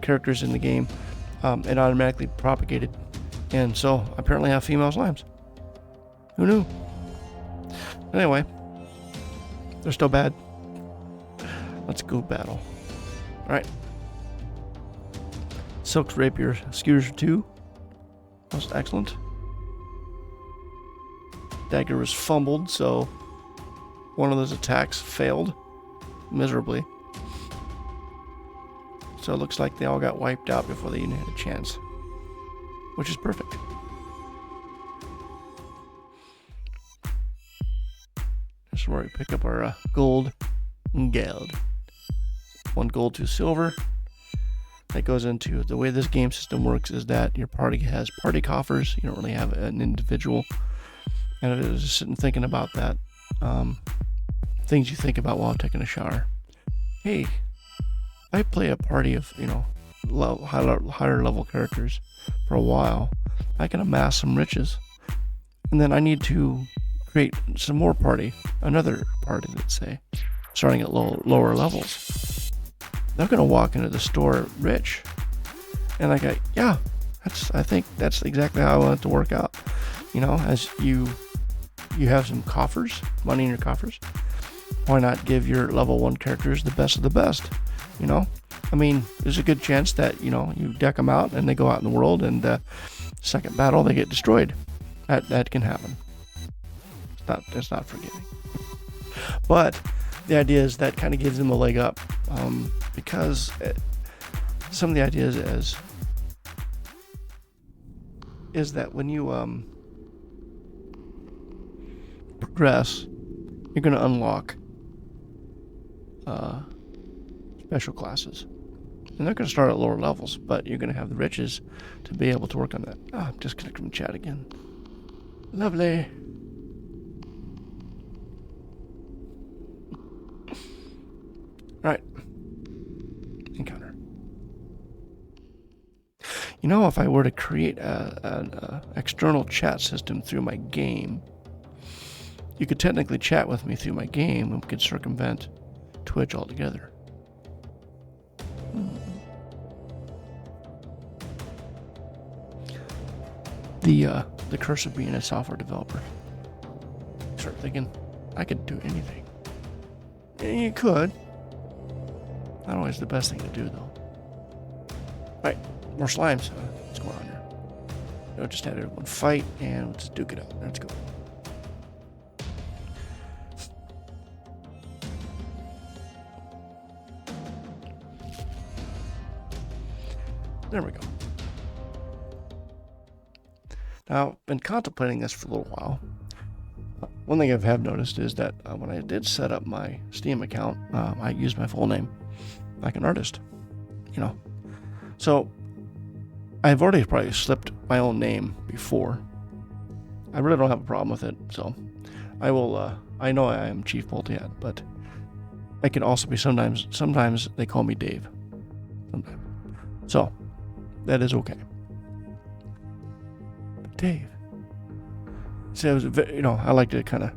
Characters in the game, it automatically propagated, and so I apparently have female slimes. Who knew? Anyway, they're still bad. Let's go battle. All right. Silk's rapier skewers 2. Most excellent. Dagger was fumbled, so one of those attacks failed miserably. So it looks like they all got wiped out before they even had a chance, which is perfect. This is where we pick up our gold and geld. 1 gold, 2 silver. That goes into the way this game system works is that your party has party coffers. You don't really have an individual. And I was just sitting thinking about that. Things you think about while taking a shower. Hey, I play a party of, higher level characters for a while. I can amass some riches. And then I need to create some more another party, let's say, starting at lower levels. They're going to walk into the store rich. And I go, yeah, I think that's exactly how I want it to work out. As you have some coffers, money in your coffers. Why not give your level 1 characters the best of the best? There's a good chance that, you deck them out and they go out in the world and second battle they get destroyed. That can happen. It's not forgiving. But the idea is that kind of gives them a leg up because some of the ideas is that when you progress, you're going to unlock special classes. And they're going to start at lower levels, but you're going to have the riches to be able to work on that. I'm just connecting from chat again. Lovely. Alright. Encounter. If I were to create an external chat system through my game, you could technically chat with me through my game and we could circumvent Twitch altogether. The curse of being a software developer. Start thinking, I could do anything. And you could. Not always the best thing to do, though. Alright, more slimes. What's going on here? Just had everyone fight, and let's duke it out. Let's go. There we go. Now, I've been contemplating this for a little while. One thing I have noticed is that when I did set up my Steam account, I used my full name like an artist, So, I've already probably slipped my own name before. I really don't have a problem with it, so I will, I know I am Chief Multi-Hat, but I can also be sometimes they call me Dave. Sometimes. So, that is okay. Dave. So it was, I like to kind of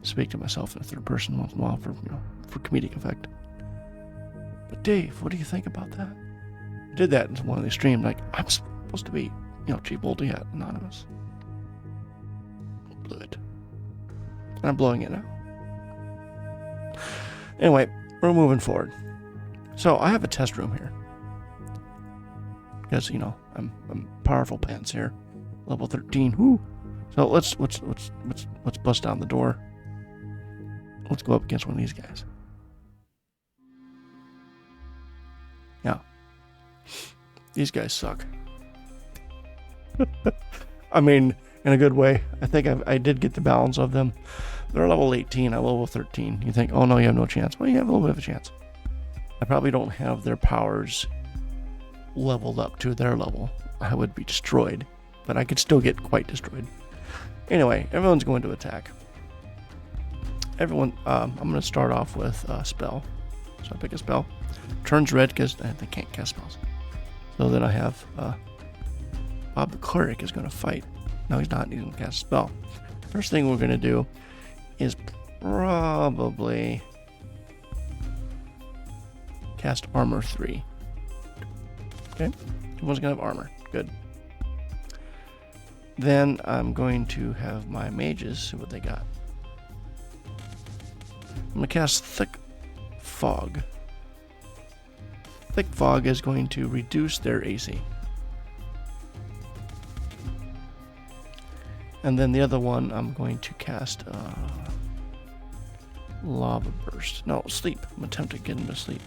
speak to myself in a third person once in a while for comedic effect. But Dave, what do you think about that? I did that in one of the streams. Like, I'm supposed to be, Chief Multi-Hat Anonymous. Blew it. And I'm blowing it now. Anyway, we're moving forward. So I have a test room here. Because, I'm powerful pants here. Level 13. Whoo. So let's bust down the door. Let's go up against one of these guys. Yeah. These guys suck. I mean, in a good way. I think I did get the balance of them. They're level 18, I'm level 13. You think, oh no, you have no chance. Well, you have a little bit of a chance. I probably don't have their powers leveled up to their level. I would be destroyed, but I could still get quite destroyed. Anyway, everyone's going to attack. Everyone, I'm going to start off with a spell. So I pick a spell. Turns red because they can't cast spells. So then I have Bob the Cleric is going to fight. No, he's not. He's going to cast a spell. First thing we're going to do is probably cast Armor 3. Okay? Everyone's going to have armor. Good. Then I'm going to have my mages see what they got. I'm going to cast Thick Fog. Thick Fog is going to reduce their AC. And then the other one, I'm going to cast Lava Burst. No, Sleep. I'm attempting to get him to sleep.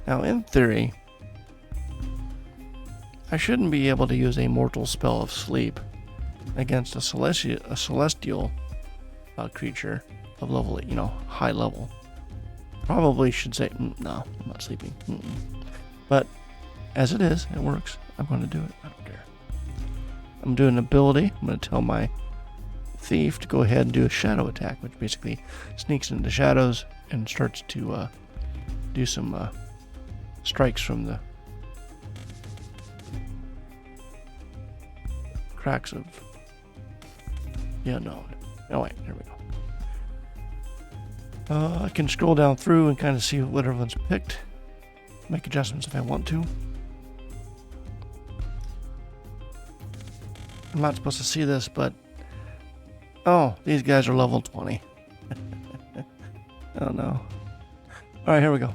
Now, in theory, I shouldn't be able to use a mortal spell of sleep against a celestial creature of level 8, high level. Probably should say, no, I'm not sleeping. But as it is, it works. I'm going to do it. I don't care. I'm doing an ability. I'm going to tell my thief to go ahead and do a shadow attack, which basically sneaks into the shadows and starts to do some strikes from the cracks of the unknown. Oh wait, here we go. I can scroll down through and kind of see what everyone's picked. Make adjustments if I want to. I'm not supposed to see this, but oh, these guys are level 20. Oh no. Alright, here we go.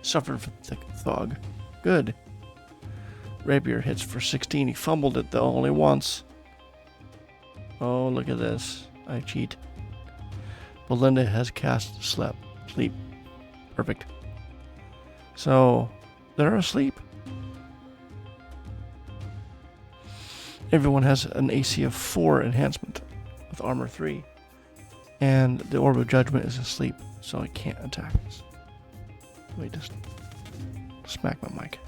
Suffered from Thick Fog. Good. Rapier hits for 16. He fumbled it though, only once. Oh, look at this. I cheat. Belinda has cast Sleep. Perfect. So, they're asleep. Everyone has an AC of 4 enhancement with armor 3. And the Orb of Judgment is asleep, so I can't attack this. Let me just smack my mic.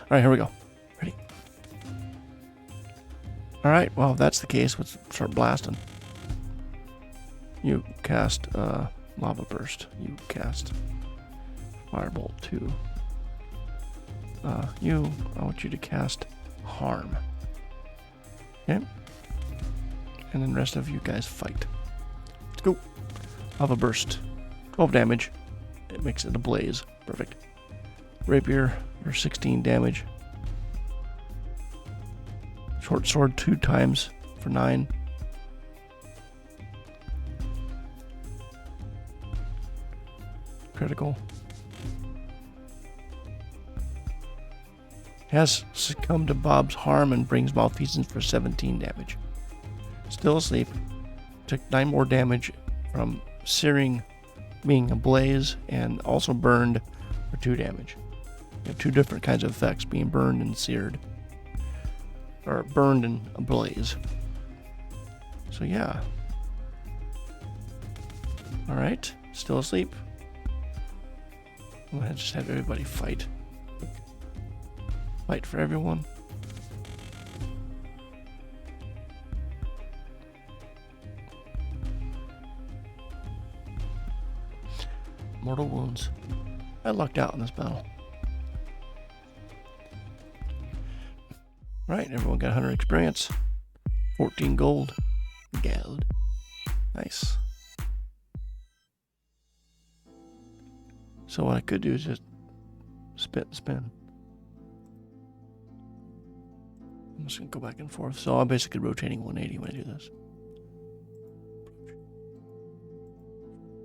Alright, here we go. Ready? Alright, well, if that's the case, let's start blasting. You cast Lava Burst. You cast Firebolt 2. I want you to cast Harm. Okay? And then the rest of you guys fight. Let's go. Lava Burst. 12 damage. It makes it a blaze. Perfect. Rapier for 16 damage. Short sword 2 times for 9. Critical. Has succumbed to Bob's harm and brings malfeasance for 17 damage. Still asleep. Took 9 more damage from searing, being ablaze, and also burned for 2 damage. You have 2 different kinds of effects, being burned and seared. Or burned and ablaze. So yeah. Alright, still asleep. I'm gonna just have everybody fight. Fight for everyone. Mortal wounds. I lucked out in this battle. Right, everyone got 100 experience. 14 gold. Gold. Nice. So what I could do is just spin. I'm just going to go back and forth. So I'm basically rotating 180 when I do this.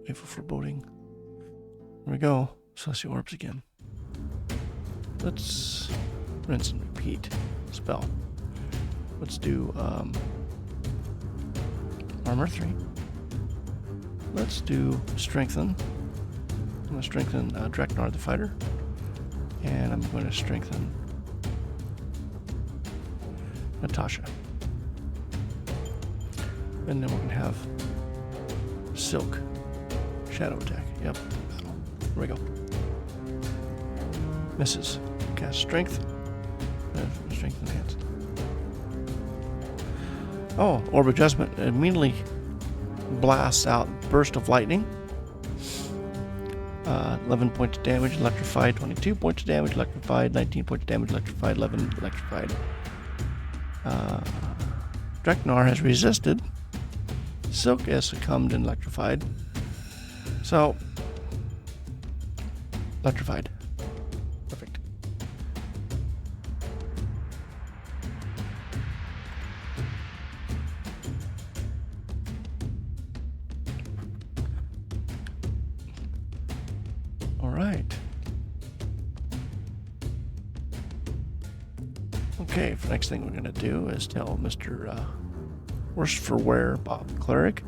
Wait for foreboding. There we go. Celestial Orbs again. Let's rinse and repeat. Spell. Let's do armor 3. Let's do strengthen. going to strengthen Dreknar the fighter. And I'm going to strengthen Natasha. And then we're going to have Silk. Shadow attack. Yep. Battle. Here we go. Misses. Cast strength. Strength enhanced. Oh, Orb Adjustment immediately blasts out Burst of Lightning. 11 points of damage, electrified. 22 points of damage, electrified. 19 points of damage, electrified. 11 electrified. Dreknar has resisted. Silk has succumbed and electrified. So, electrified. Perfect. All right. Okay, the next thing we're going to do is tell Mr. Worse for Wear Bob the Cleric.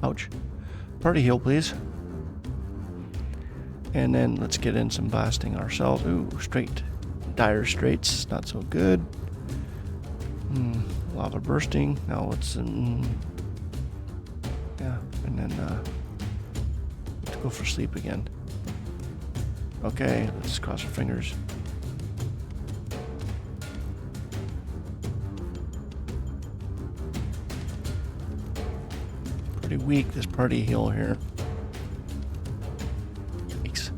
Ouch. Party heal, please. And then let's get in some blasting ourselves. Ooh, straight. Dire Straits. Not so good. Lava bursting. Now it's in. Yeah, and then let's go for sleep again. Okay, let's cross our fingers. Pretty weak, this party heal here. Yikes.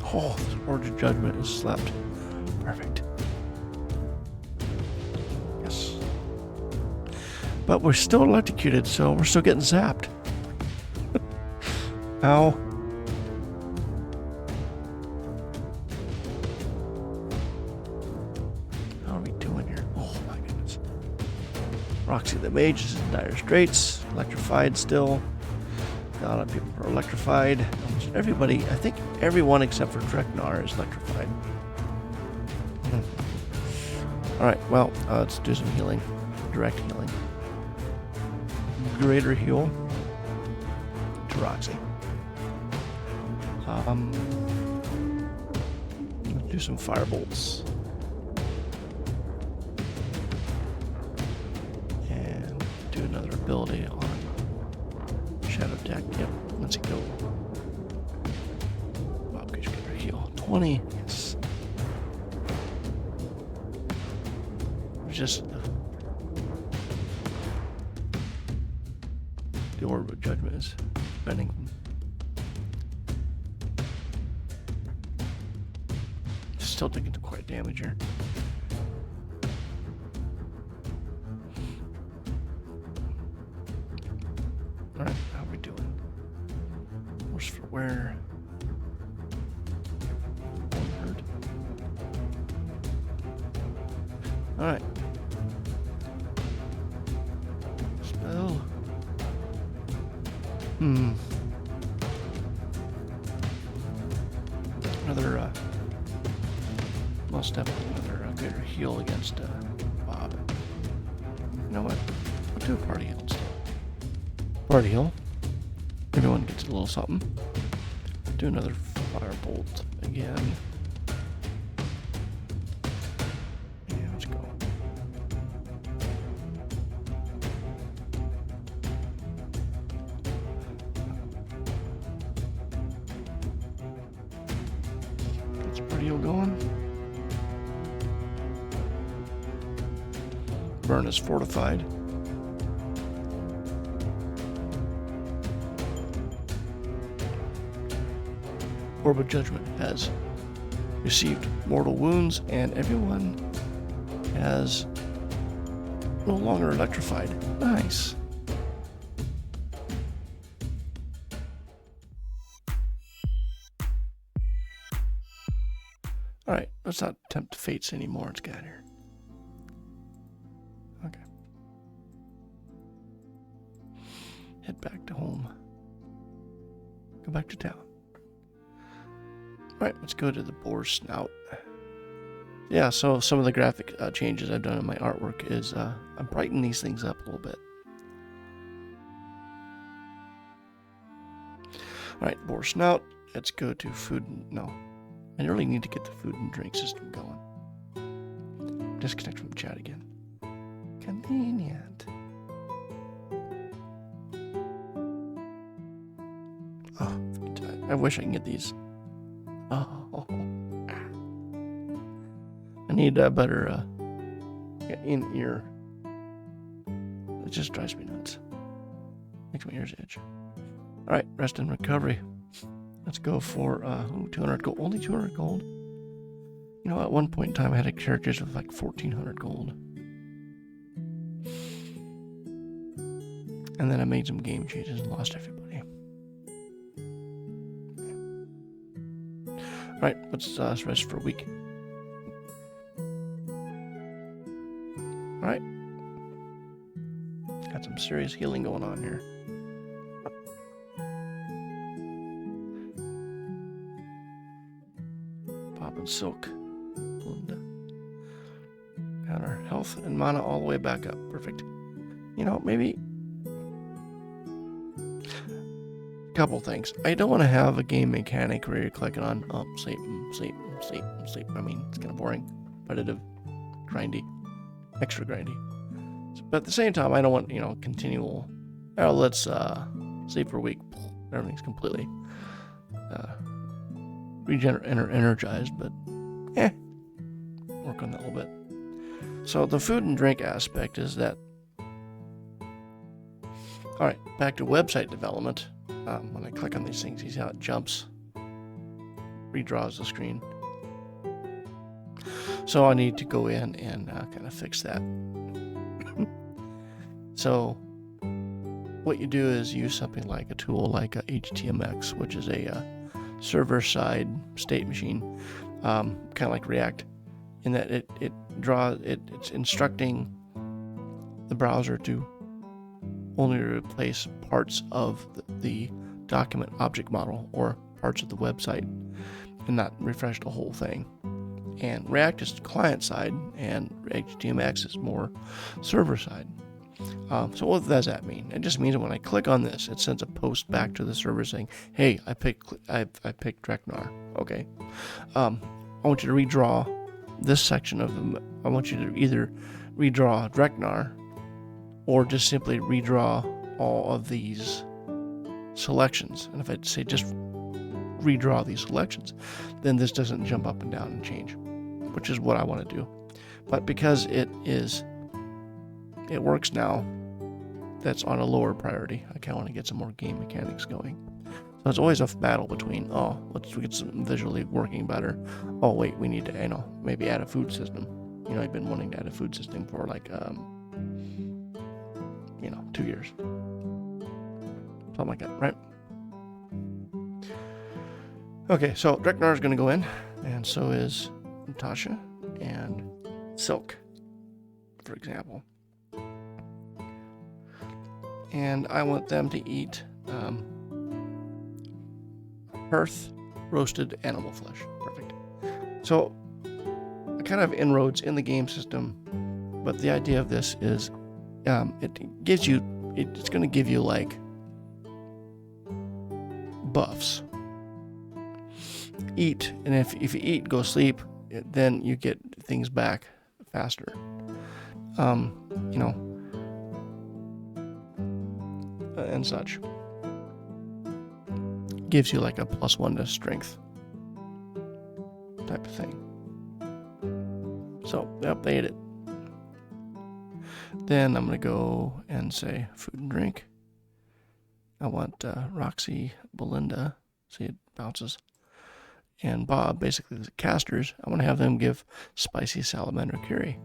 Oh, this Order of Judgment is slept. Perfect. Yes. But we're still electrocuted, so we're still getting zapped. Ow. Roxy the Mage is in dire straits, electrified still. A lot of people are electrified. Almost everybody, I think everyone except for Dreknar is electrified. Alright, well, let's do some healing. Direct healing. Greater heal to Roxy. Let's do some firebolts. Another ability on Shadow Attack. Yep, let's go. Bob gets a heal. 20. Yes. Just the Orb of Judgment is bending. Still taking quite damage here. Alright, how are we doing? Worse for wear. Hurt. Alright. Spell. Another, must have another greater heal against Bob. You know what? I'll do a party heal instead. Party heal. Everyone gets a little something. Do another firebolt again. Yeah, let's go. Gets party heal going. Burn is fortified. Orb of Judgment has received mortal wounds, and everyone has no longer electrified. Nice. Alright, let's not tempt fates anymore. Let's get out of here. Okay. Head back to home. Go back to town. Alright, let's go to the boar snout. Yeah, so some of the graphic changes I've done in my artwork is I'm brightening these things up a little bit. Alright, bore snout. Let's go to food. No. I really need to get the food and drink system going. Disconnect from the chat again. Convenient. Oh, I wish I can get these. Oh. I need a better in-ear. It just drives me nuts. Makes my ears itch. Alright, rest and recovery. Let's go for 200 gold. Only 200 gold? You know, at one point in time I had characters with like 1400 gold. And then I made some game changes and lost everybody. Alright, let's rest for a week. Alright. Got some serious healing going on here. Popping silk. Got our health and mana all the way back up. Perfect. You know, maybe a couple things. I don't want to have a game mechanic where you're clicking on sleep. I mean, it's kind of boring, repetitive, grindy, extra grindy. But at the same time, I don't want, continual. Oh, let's sleep for a week. Everything's completely energized, but work on that a little bit. So the food and drink aspect is that. All right, back to website development. When I click on these things, you see how it jumps, redraws the screen. So I need to go in and kind of fix that. So what you do is use something like a tool like a HTMX, which is a server-side state machine, kind of like React, in that it's instructing the browser to only replace parts of the document object model or parts of the website and not refresh the whole thing. And React is client side and HTMX is more server side. So what does that mean? It just means that when I click on this, it sends a post back to the server saying, "Hey, I picked Dreknar. Okay, I want you to redraw this section of them. I want you to either redraw Dreknar, or just simply redraw all of these selections." And if I say just redraw these selections, then this doesn't jump up and down and change, which is what I want to do. But because it works now, that's on a lower priority. I kind of want to get some more game mechanics going. So it's always a battle between, let's get some visually working better. Oh wait, we need to, maybe add a food system. I've been wanting to add a food system for like 2 years. Something like that, right? Okay, so Dreknar is going to go in, and so is Natasha and Silk, for example. And I want them to eat hearth roasted animal flesh. Perfect. So I kind of have inroads in the game system, but the idea of this is it's going to give you like buffs. Eat, and if you eat, go sleep, then you get things back faster. And such. Gives you like a +1 to strength type of thing. So, yep, they ate it. Then I'm going to go and say food and drink. I want Roxy, Belinda, see it bounces, and Bob, basically the casters. I want to have them give spicy salamander curry.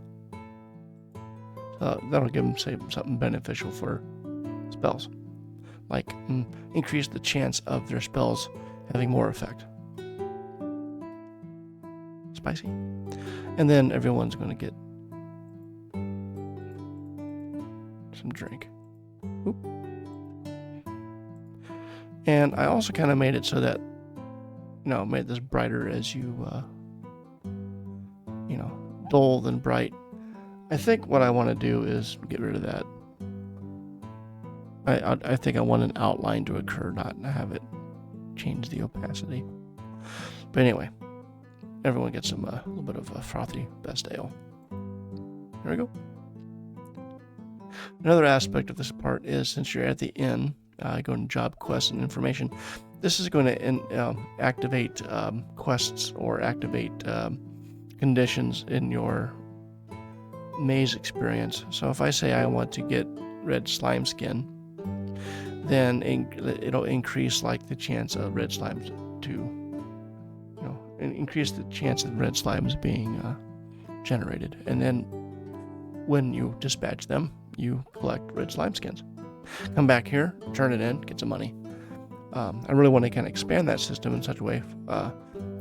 That'll give them, say, something beneficial for spells. Like increase the chance of their spells having more effect. Spicy. And then everyone's going to get some drink. Oop. And I also kind of made it so that, made this brighter as you, dull than bright. I think what I want to do is get rid of that. I think I want an outline to occur, not have it change the opacity. But anyway, everyone gets some a little bit of a frothy best ale. There we go. Another aspect of this part is, since you're at the inn, going to job quests and information, this is going to activate quests or activate conditions in your maze experience. So if I say I want to get red slime skin, then it'll increase like the chance of red slimes increase the chance of red slimes being generated. And then when you dispatch them, you collect red slime skins. Come back here, turn it in, get some money. I really want to kind of expand that system in such a way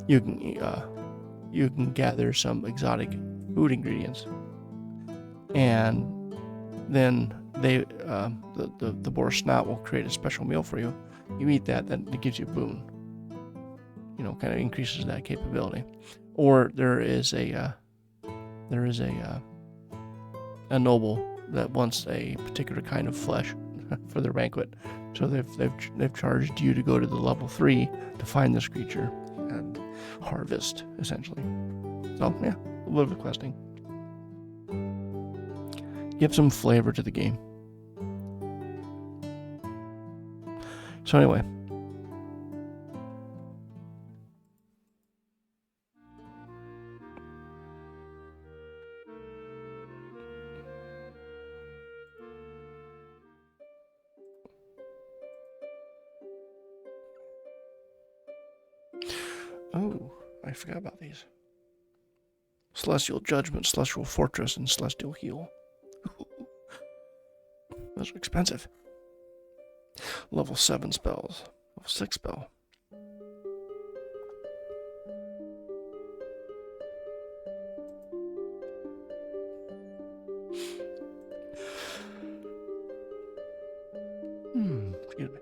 you can gather some exotic food ingredients, and then the boar snout will create a special meal for you. You eat that, then it gives you a boon. Kind of increases that capability. Or there is a noble that wants a particular kind of flesh for their banquet, so they've charged you to go to the level 3 to find this creature and harvest, essentially. So yeah, a little bit of questing. Give some flavor to the game. So anyway. Oh, I forgot about these. Celestial Judgment, Celestial Fortress, and Celestial Heal. Those are expensive. Level 7 spells. Level 6 spell. Excuse me.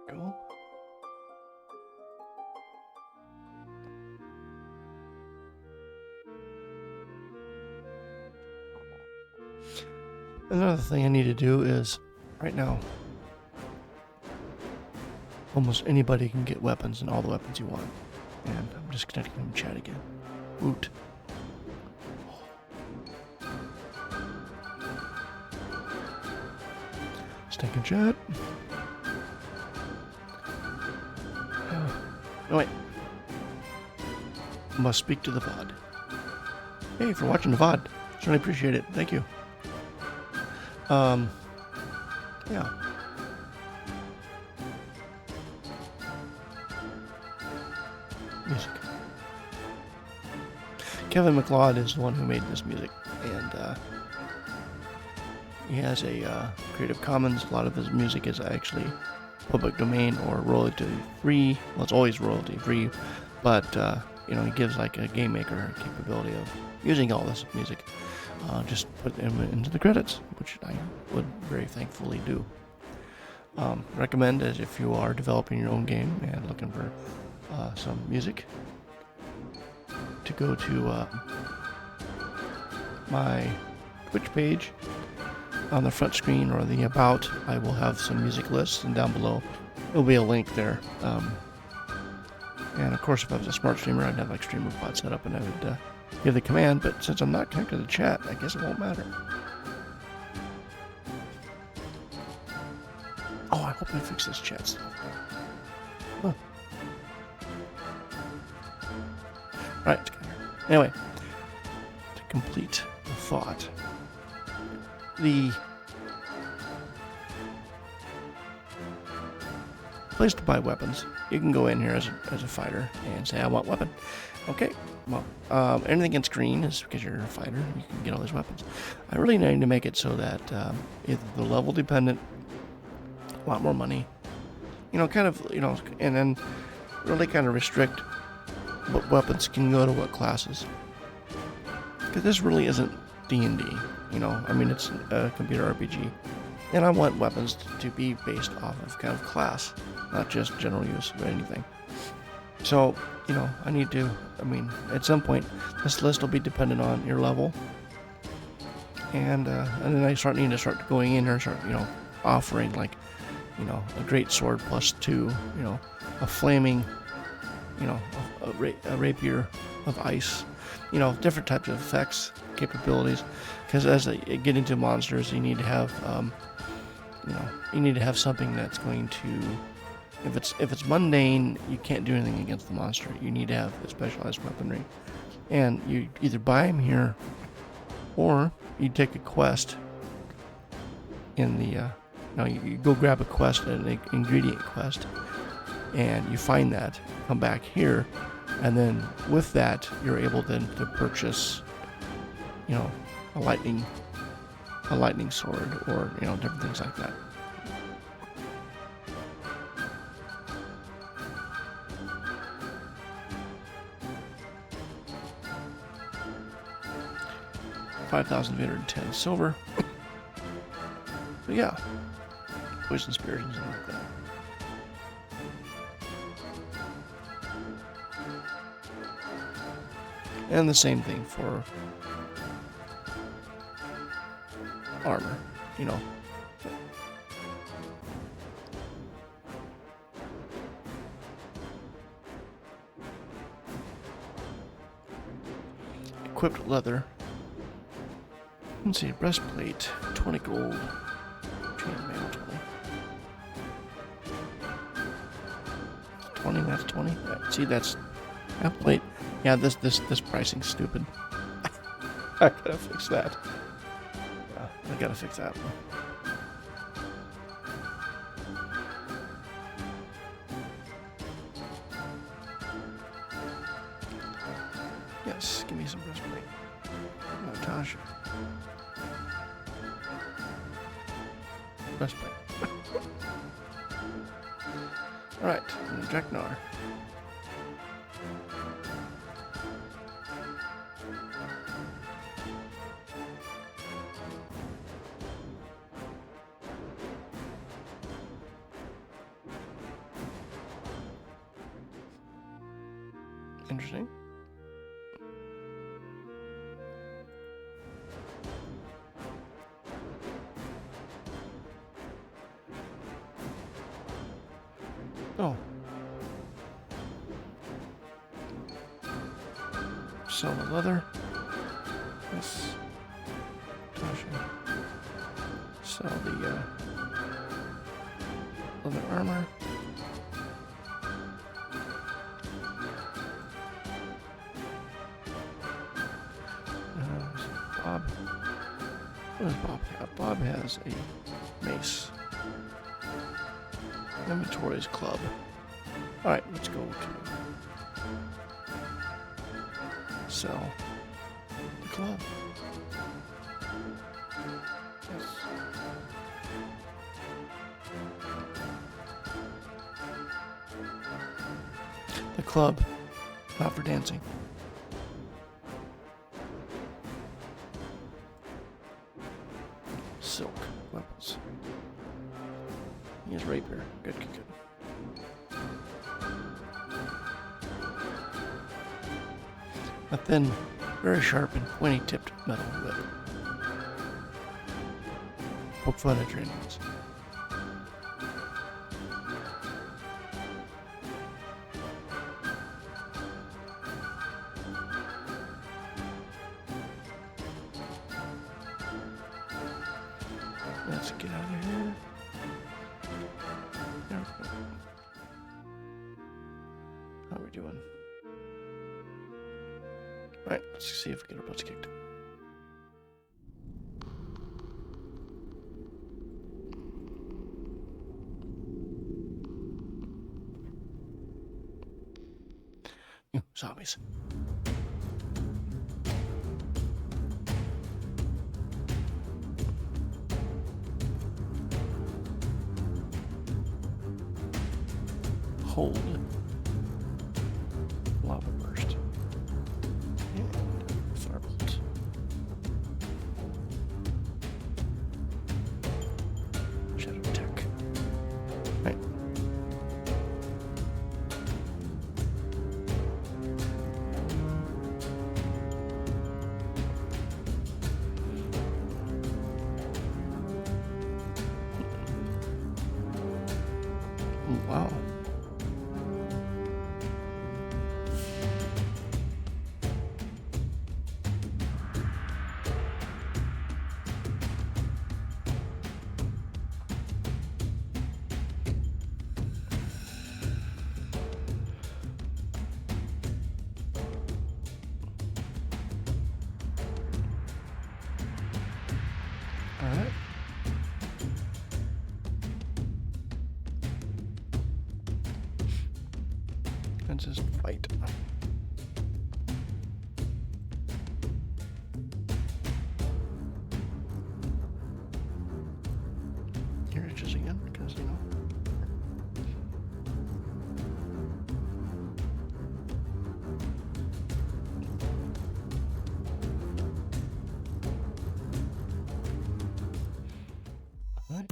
Go. Another thing I need to do is, right now, almost anybody can get weapons and all the weapons you want. And I'm just connecting them in chat again. Woot. Stinking chat. Oh, wait. Must speak to the VOD. Hey, for watching the VOD. Certainly appreciate it. Thank you. Yeah. Music. Kevin MacLeod is the one who made this music, and he has a Creative Commons. A lot of his music is actually public domain or royalty free. Well, it's always royalty free, but he gives like a game maker capability of using all this music. Just put them into the credits, which I would very thankfully do. Recommend is if you are developing your own game and looking for some music, to go to my Twitch page. On the front screen or the about, I will have some music lists, and down below there'll be a link there. And of course, if I was a smart streamer, I'd have like StreamerPod set up and I would give the command, but since I'm not connected to the chat, I guess it won't matter. Oh, I hope I fix this chat stuff. Huh. Right. Anyway, to complete the thought, the place to buy weapons, you can go in here as a fighter and say, I want weapon. Okay, well, anything against green is because you're a fighter, you can get all these weapons. I really need to make it so that either the level dependent, a lot more money, and then really kind of restrict what weapons can go to what classes. Because this really isn't D&D, it's a computer RPG. And I want weapons to be based off of kind of class, not just general use or anything. So, I need to, at some point, this list will be dependent on your level. And then I need to start going in there and start, offering, like, a great sword +2, a flaming, a rapier of ice, different types of effects, capabilities. Because as I get into monsters, you need to have, something that's going to, if it's mundane, you can't do anything against the monster. You need to have specialized weaponry, and you either buy them here, or you take a quest in the, you go grab a quest, an ingredient quest, and you find that, come back here, and then with that, you're able then to purchase, a lightning sword, or, different things like that. $5,810 silver. So yeah, poison spears and something like that. And the same thing for armor, Equipped leather. Let's see, breastplate, 20 gold. Chainmail, 20. That's 20. See, that's wait. Yeah, this pricing's stupid. I gotta fix that. Yeah, I gotta fix that one. Yes, give me some breastplate. Montage. Breastplate. Alright, Dreknar. Interesting. Oh. Sell the leather. Yes. Sell the leather armor. Bob. What does Bob have? Bob has a mace. Inventory's club. Alright, let's go to sell the club. Yes. The club, not for dancing. Silk weapons. He has rapier. Good. A thin, very sharp and pointy-tipped metal whip. Poke fun at your enemies. Let's get out of here. There we go. How are we doing? Alright, let's see if we get our butts kicked. Zombies. Hold. Lava burst. And firebolt. Shadow attack. Right. Wow. Alright. Let's just fight. Here it is again, because you know. Alright.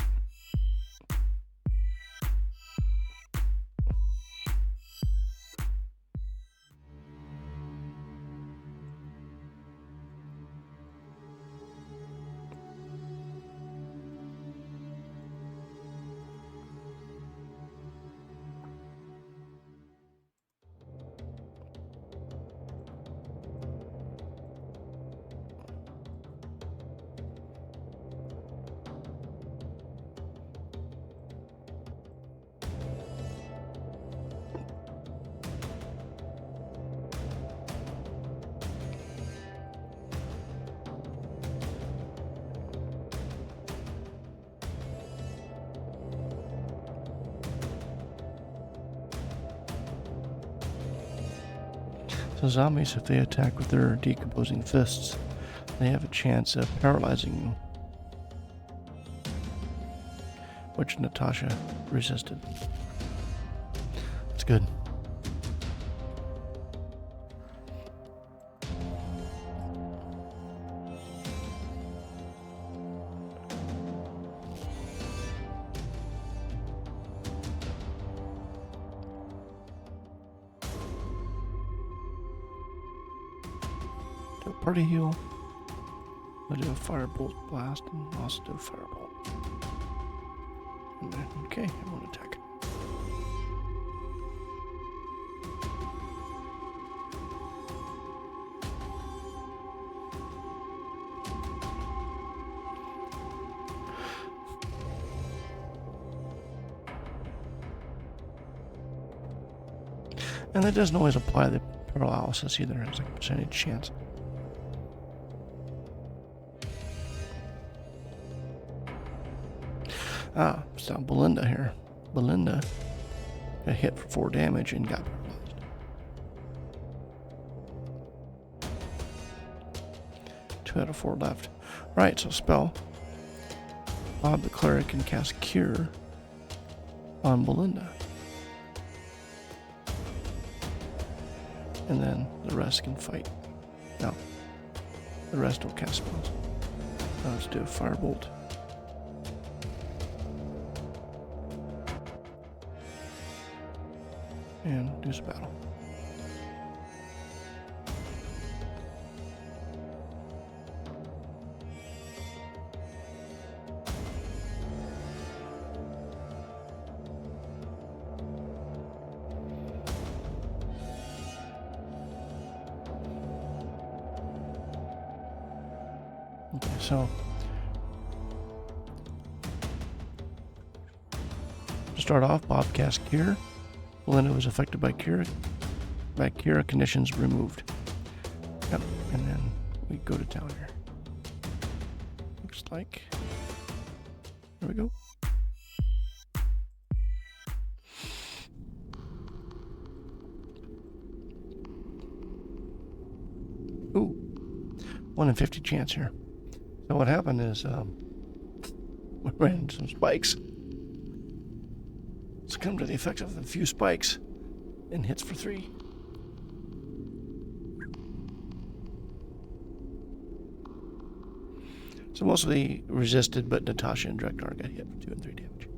So zombies, if they attack with their decomposing fists, they have a chance of paralyzing you, which Natasha resisted. That's good. Party heal. I'll do a firebolt blast and also do a firebolt. And then, okay, everyone attack. And that doesn't always apply the paralysis either. It's like a percentage chance. Ah, it's now Belinda here. Belinda got hit for 4 damage and got paralyzed. Two out of 4 left. Right, so spell. Bob the cleric can cast Cure on Belinda. And then the rest can fight. No. The rest will cast spells. Now let's do a firebolt. And do some battle. Okay, so to start off, Bob cast Cure. Belinda was affected by Cure conditions removed. Yep, and then we go to town here. Looks like. There we go. Ooh, 1 in 50 chance here. So what happened is we ran into some spikes. Succumb to the effect of a few spikes and hits for 3. So mostly resisted, but Natasha and Dreknar got hit for 2 and 3 damage.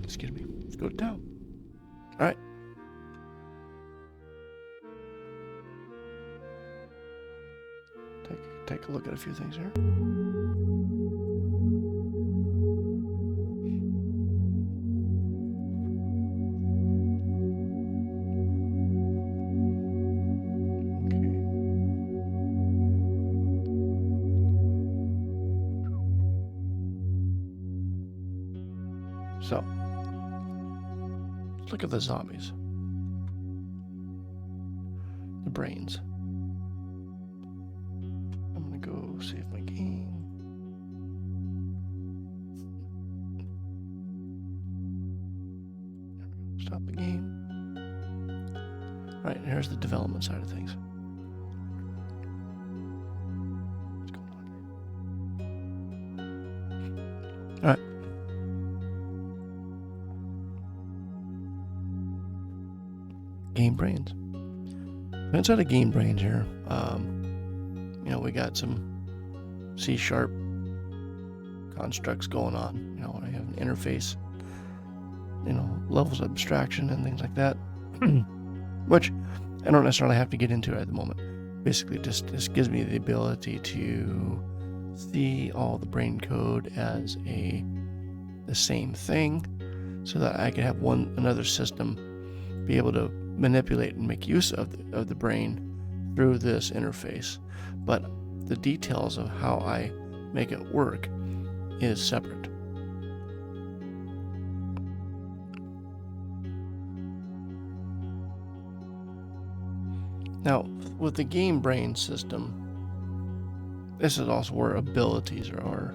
Excuse me. Let's go to town. Alright. Take a look at a few things here. So, let's look at the zombies. The brains. I'm gonna go save my game. Stop the game. Alright, here's the development side of things. What's going on? Alright. Game brains. Inside of game brains here, we got some C# constructs going on. I have an interface, levels of abstraction and things like that, which I don't necessarily have to get into at the moment. Basically, this gives me the ability to see all the brain code as the same thing, so that I can have another system be able to manipulate and make use of the brain through this interface. But the details of how I make it work is separate. Now, with the game brain system, this is also where abilities are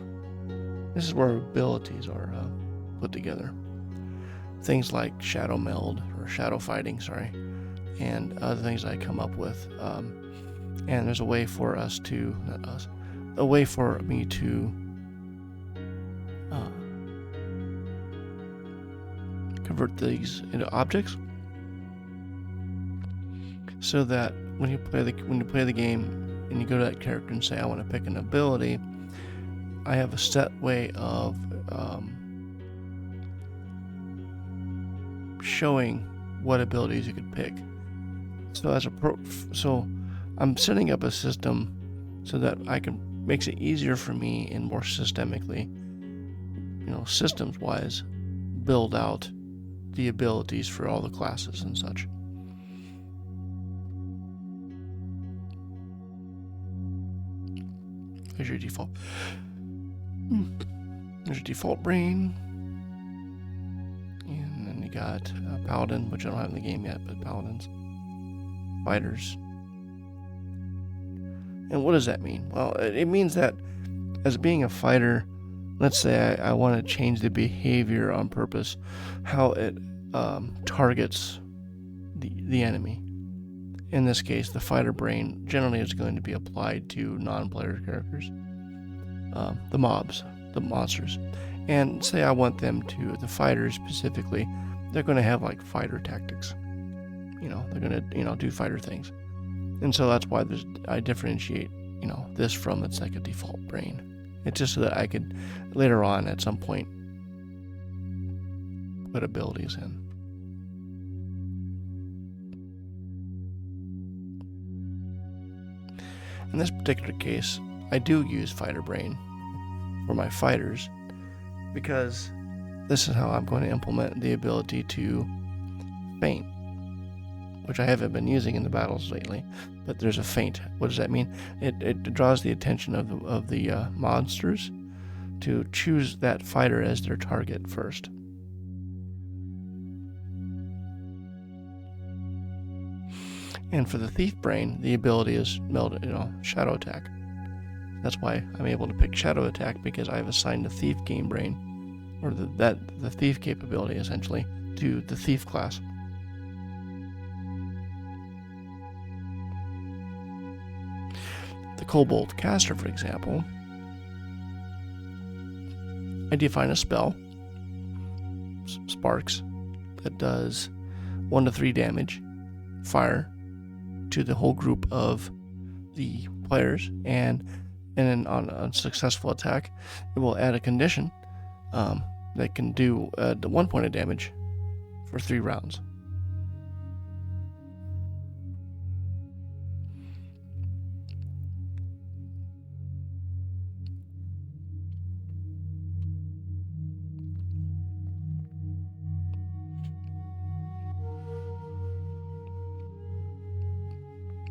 put together. Things like shadow meld or shadow fighting, and other things I come up with. And there's a way for me to convert these into objects, so that when you play the game and you go to that character and say, I want to pick an ability, I have a set way of showing what abilities you could pick. So I'm setting up a system so that makes it easier for me and more systemically, systems wise, build out the abilities for all the classes and such. Here's your default. There's your default brain. And then you got Paladin, which I don't have in the game yet, but Paladins. Fighters. And what does that mean? Well, it means that as being a fighter, let's say I want to change the behavior on purpose, how it targets the enemy. In this case, the fighter brain generally is going to be applied to non-player characters, the mobs, the monsters. And say I want them to, the fighters specifically, they're going to have like fighter tactics. They're going to, do fighter things. And so that's why I differentiate, this from it's like a default brain. It's just so that I could later on at some point put abilities in. In this particular case, I do use fighter brain for my fighters, because this is how I'm going to implement the ability to feint, which I haven't been using in the battles lately, but there's a feint. What does that mean? It draws the attention of the monsters to choose that fighter as their target first. And for the thief brain, the ability is shadow attack. That's why I'm able to pick shadow attack, because I've assigned the thief game brain, or the thief capability essentially, to the thief class. The Kobold caster, for example, I define a spell, Sparks, that does 1 to 3 damage, fire, to the whole group of the players, and then on a successful attack, it will add a condition that can do 1 point of damage for 3 rounds.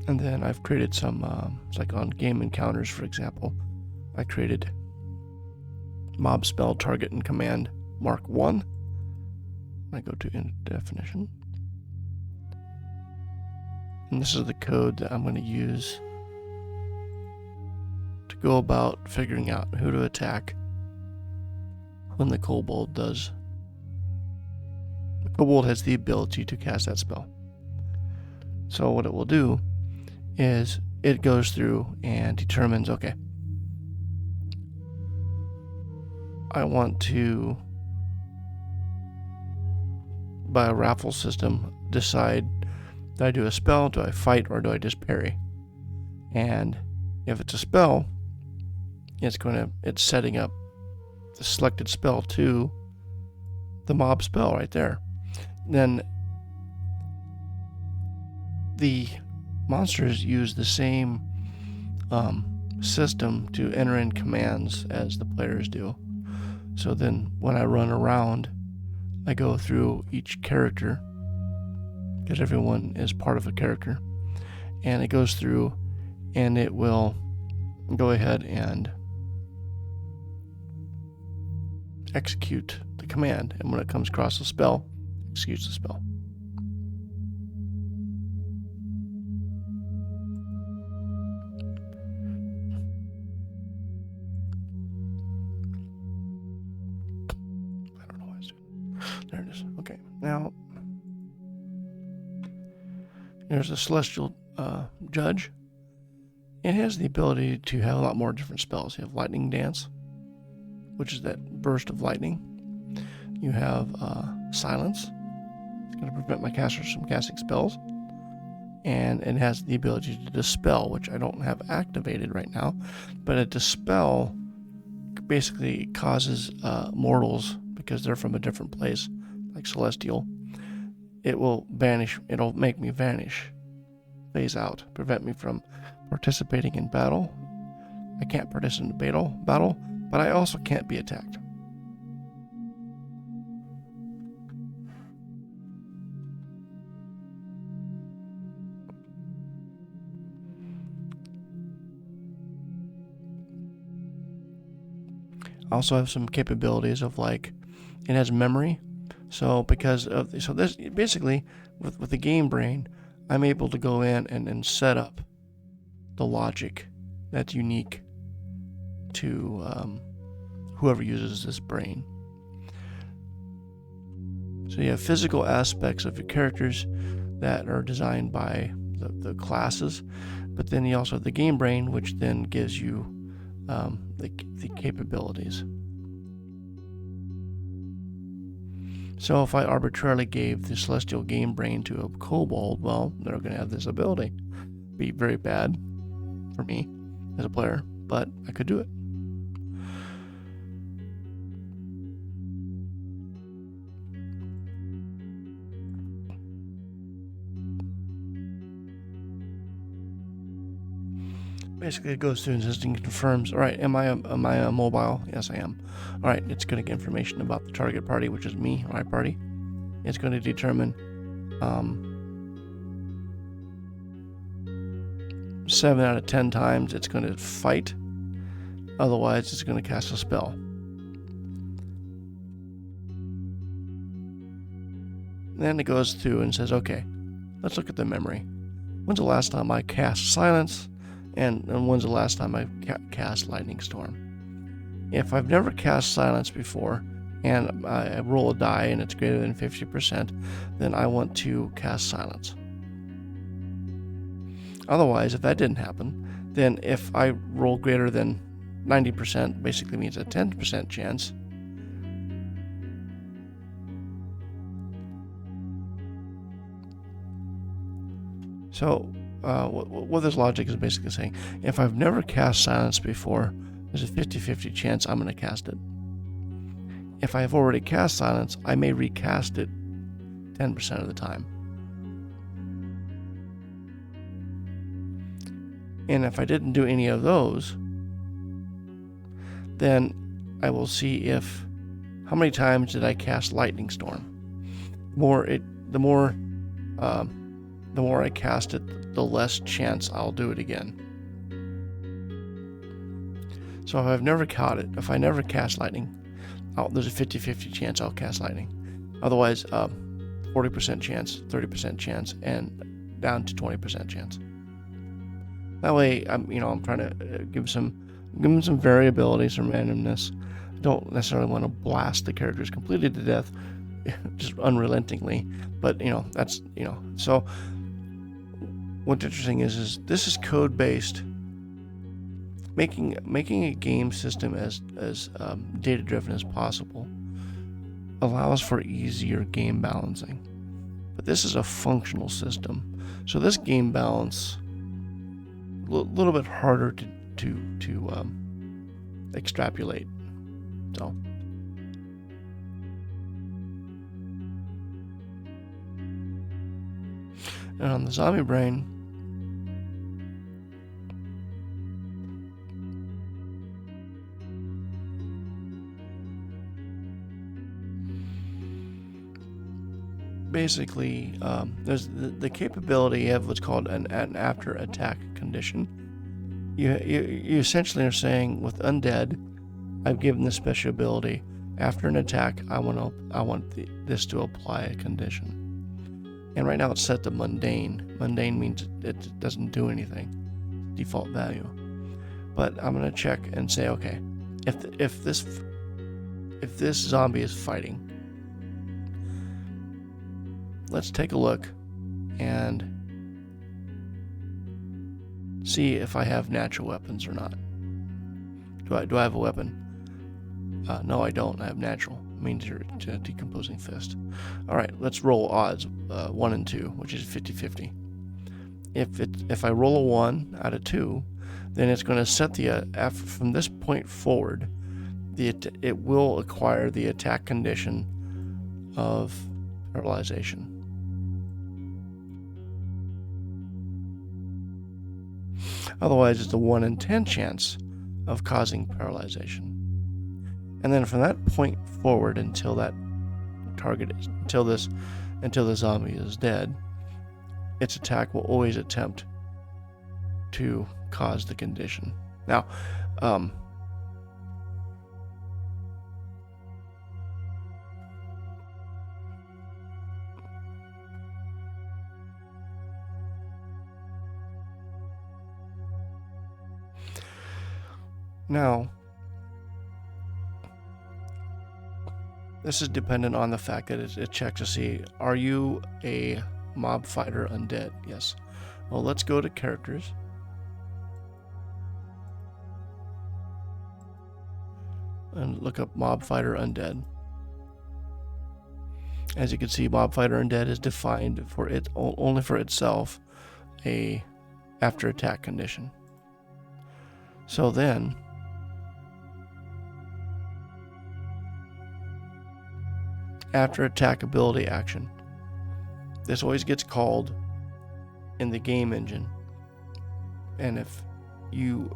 And then I've created some, like on game encounters, for example, I created mob spell target and command Mark 1, I go to definition. And this is the code that I'm going to use to go about figuring out who to attack when the kobold does. The kobold has the ability to cast that spell. So what it will do is it goes through and determines, okay, I want to, by a raffle system, decide, do I do a spell, do I fight, or do I just parry? And if it's a spell, it's setting up the selected spell to the mob spell right there. Then the monsters use the same system to enter in commands as the players do. So then when I run around, I go through each character, because everyone is part of a character, and it goes through and it will go ahead and execute the command, and when it comes across the spell, executes the spell. I don't know why it's doing. There it is. Okay, now there's a celestial judge. It has the ability to have a lot more different spells. You have Lightning Dance, which is that burst of lightning. You have Silence. It's going to prevent my casters from casting spells. And it has the ability to Dispel, which I don't have activated right now. But a Dispel basically causes mortals, because they're from a different place, like Celestial, it will vanish. It'll make me vanish, phase out, prevent me from participating in battle. I can't participate in battle, but I also can't be attacked. I also have some capabilities of, like, it has memory. So this basically with the game brain, I'm able to go in and set up the logic that's unique to whoever uses this brain. So you have physical aspects of your characters that are designed by the classes, but then you also have the game brain, which then gives you the capabilities. So if I arbitrarily gave the celestial game brain to a kobold, well, they're going to have this ability. Be very bad for me as a player, but I could do it. Basically, it goes through and confirms, all right, am I mobile? Yes, I am. All right, it's going to get information about the target party, which is me, my party. It's going to determine 7 out of 10 times it's going to fight. Otherwise, it's going to cast a spell. Then it goes through and says, okay, let's look at the memory. When's the last time I cast Silence? And when's the last time I cast Lightning Storm? If I've never cast Silence before, and I roll a die and it's greater than 50%, then I want to cast Silence. Otherwise, if that didn't happen, then if I roll greater than 90%, basically means a 10% chance. So what this logic is basically saying, if I've never cast Silence before, there's a 50-50 chance I'm going to cast it. If I have already cast Silence, I may recast it 10% of the time. And if I didn't do any of those, then I will see how many times did I cast Lightning Storm. The more I cast it, the less chance I'll do it again. So if I never cast Lightning, there's a 50-50 chance I'll cast Lightning. Otherwise, 40% chance, 30% chance, and down to 20% chance. That way, I'm trying to give them some variability, some randomness. I don't necessarily want to blast the characters completely to death, just unrelentingly. But that's So what's interesting is this is code based. Making a game system as data driven as possible allows for easier game balancing. But this is a functional system, so this game balance a little bit harder to extrapolate. So. And on the zombie brain, basically, there's the capability of what's called an after attack condition. You essentially are saying with undead, I've given this special ability. After an attack, I want this to apply a condition. And right now it's set to mundane. Mundane means it doesn't do anything, default value. But I'm gonna check and say, okay, if this zombie is fighting, let's take a look and see if I have natural weapons or not. Do I have a weapon? No, I don't. I have natural. It means you're a decomposing fist. All right, let's roll odds, 1 and 2, which is 50-50. If I roll a 1 out of 2, then it's going to set from this point forward, it will acquire the attack condition of paralyzation. Otherwise, it's a 1 in 10 chance of causing paralyzation. And then from that point forward until that target until the zombie is dead, its attack will always attempt to cause the condition. Now, this is dependent on the fact that it checks to see, are you a mob fighter undead? Yes. Well, let's go to characters. And look up mob fighter undead. As you can see, mob fighter undead is defined for it only for itself a after attack condition. So then after attack ability action, this always gets called in the game engine, and if you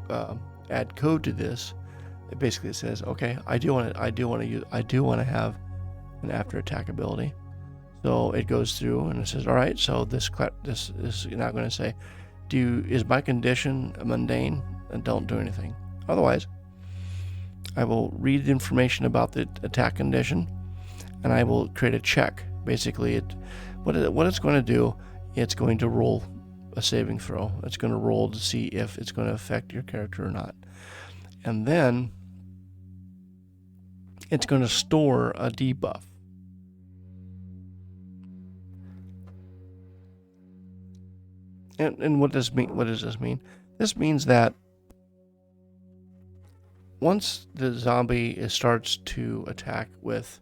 add code to this, it basically says, okay, I do want to have an after attack ability. So it goes through and it says, all right, so this is not going to say, is my condition mundane? And don't do anything. Otherwise, I will read information about the attack condition, and I will create a check. Basically, what it's going to do, it's going to roll a saving throw. It's going to roll to see if it's going to affect your character or not. And then it's going to store a debuff. And what does this mean? This means that once the zombie starts to attack with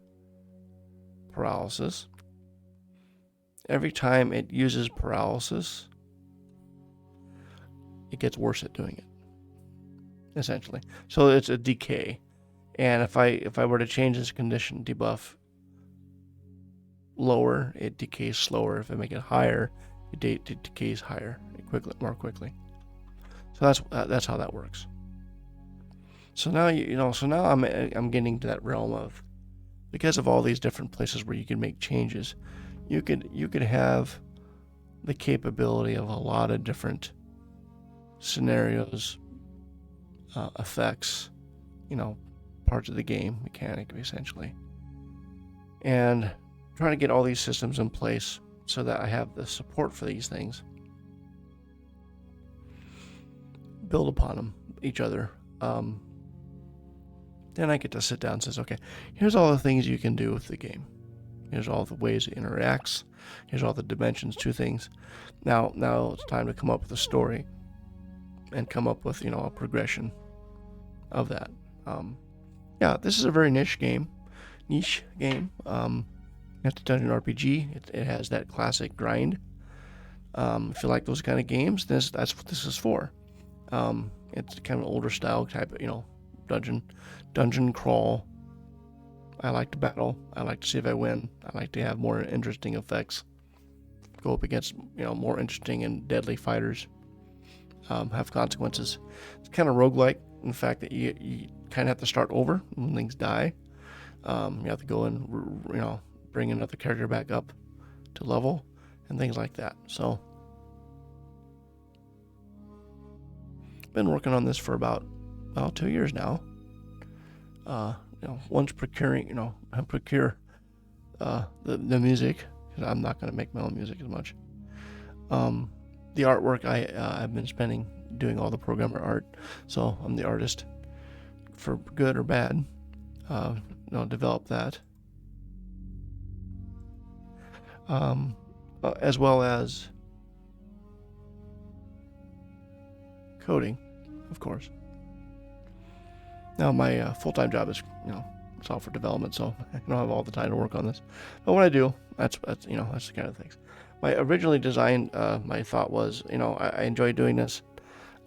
paralysis, every time it uses paralysis, it gets worse at doing it, essentially. So it's a decay. And if I were to change this condition debuff lower, it decays slower. If I make it higher, it decays higher, more quickly. So that's how that works. So now now I'm getting to that realm of, because of all these different places where you can make changes, you could have the capability of a lot of different scenarios, effects, parts of the game mechanic, essentially, and trying to get all these systems in place so that I have the support for these things. Build upon them, each other. Then I get to sit down and says, okay, here's all the things you can do with the game. Here's all the ways it interacts. Here's all the dimensions to things. Now it's time to come up with a story and come up with, a progression of that. This is a very niche game. It's a dungeon RPG. It has that classic grind. If you like those kind of games, that's what this is for. It's kind of an older style type of, dungeon crawl. I like to battle. I like to see if I win. I like to have more interesting effects. Go up against, more interesting and deadly fighters. Have consequences. It's kind of roguelike in the fact that you kind of have to start over when things die. You have to go and, bring another character back up to level and things like that. So, been working on this for about 2 years now. Once procuring, procure the music, because I'm not going to make my own music as much. The artwork, I've been spending doing all the programmer art, so I'm the artist for good or bad. Develop that. As well as coding, of course. Now my full-time job is, software development, so I don't have all the time to work on this. But when I do, that's the kind of things. My originally designed, my thought was, I enjoy doing this.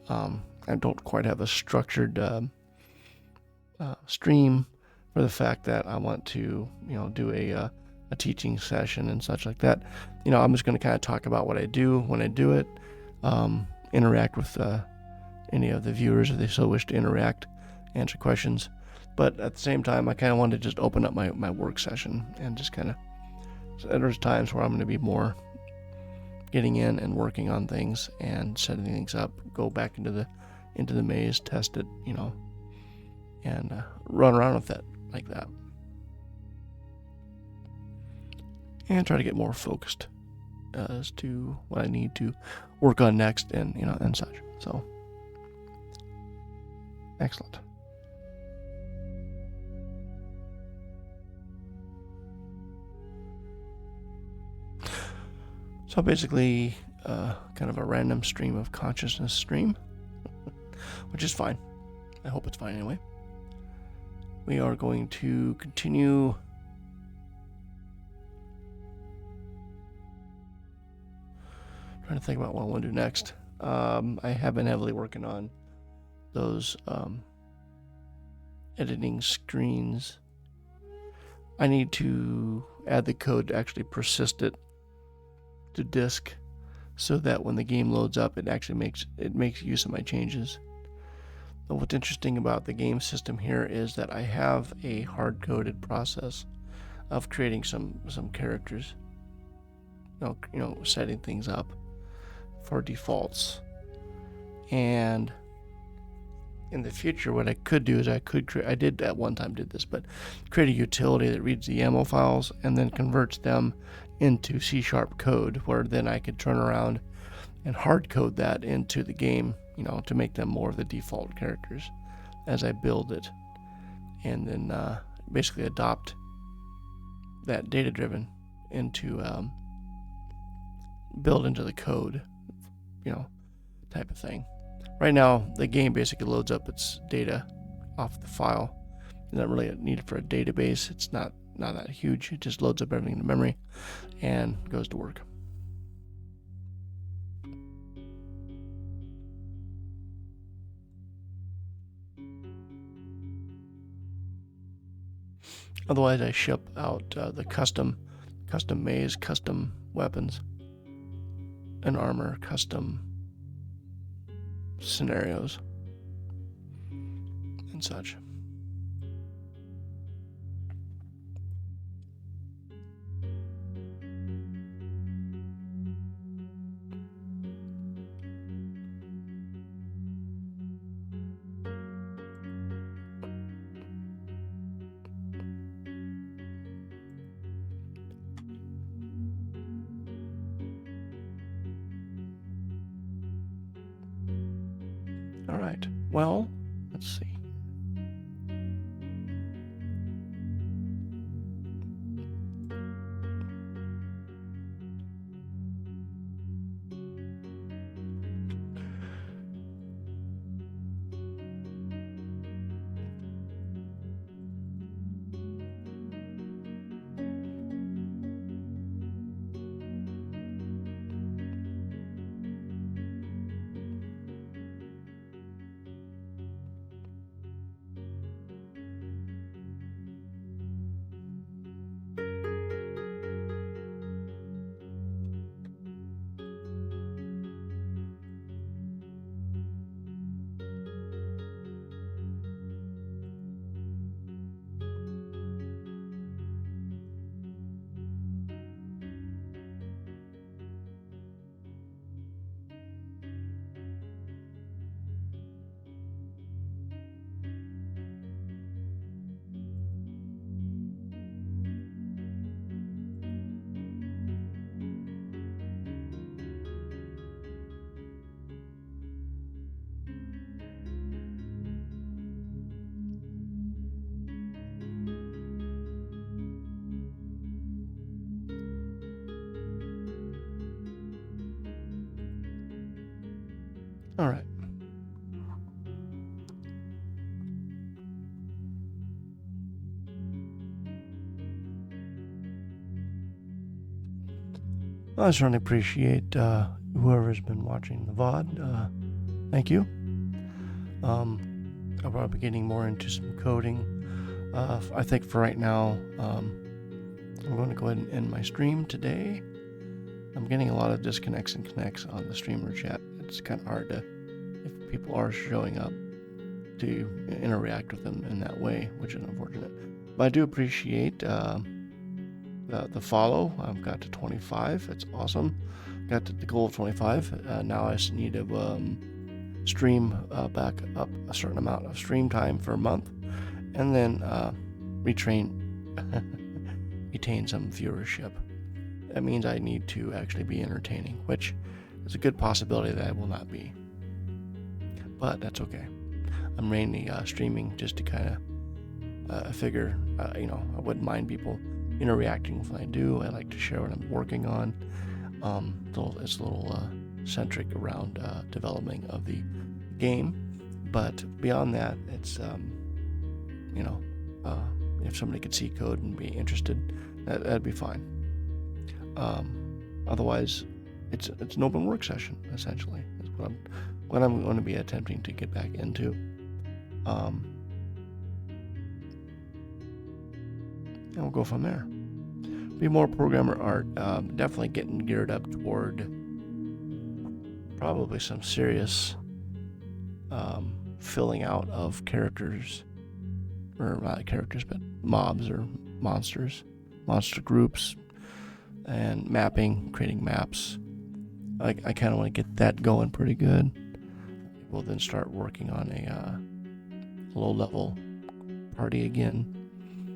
I don't quite have a structured stream for the fact that I want to, do a teaching session and such like that. I'm just going to kind of talk about what I do when I do it, interact with any of the viewers if they so wish to interact, answer questions. But at the same time, I kind of wanted to just open up my work session and just kind of, so there's times where I'm going to be more getting in and working on things and setting things up, go back into the maze, test it, and run around with it like that. And try to get more focused as to what I need to work on next and, and such. So, excellent. So basically, kind of a random stream of consciousness stream, which is fine. I hope it's fine anyway. We are going to continue trying to think about what I want to do next. I have been heavily working on those editing screens. I need to add the code to actually persist it to disk so that when the game loads up, it actually makes use of my changes. But what's interesting about the game system here is that I have a hard-coded process of creating some characters, setting things up for defaults. And in the future, what I could do is I did at one time did this, but create a utility that reads the YAML files and then converts them into C# code, where then I could turn around and hard code that into the game, to make them more of the default characters as I build it, and then basically adopt that data driven into build into the code, type of thing. Right now, the game basically loads up its data off the file. It's not really needed for a database. It's not that huge. It just loads up everything into memory and goes to work. Otherwise, I ship out the custom maze, custom weapons and armor, custom scenarios and such. Well, let's see. All right. I certainly appreciate whoever's been watching the VOD. Thank you. I'll probably be getting more into some coding. I think for right now, I'm going to go ahead and end my stream today. I'm getting a lot of disconnects and connects on the streamer chat. It's kind of hard to, if people are showing up, to interact with them in that way, which is unfortunate. But I do appreciate the follow. I've got to 25. It's awesome. Got to the goal of 25. Now I just need to stream back up a certain amount of stream time for a month, and then retain some viewership. That means I need to actually be entertaining, which is a good possibility that I will not be. But that's okay. I'm mainly streaming just to kind of figure, I wouldn't mind people interacting with what I do. I like to share what I'm working on. It's a little centric around developing of the game. But beyond that, it's, if somebody could see code and be interested, that'd be fine. Otherwise, it's an open work session, essentially, is what I'm going to be attempting to get back into. And we'll go from there. Be more programmer art. Definitely getting geared up toward probably some serious filling out of characters, or not characters, but mobs or monster groups, and mapping, creating maps. I kind of want to get that going pretty good. We'll then start working on a low-level party again,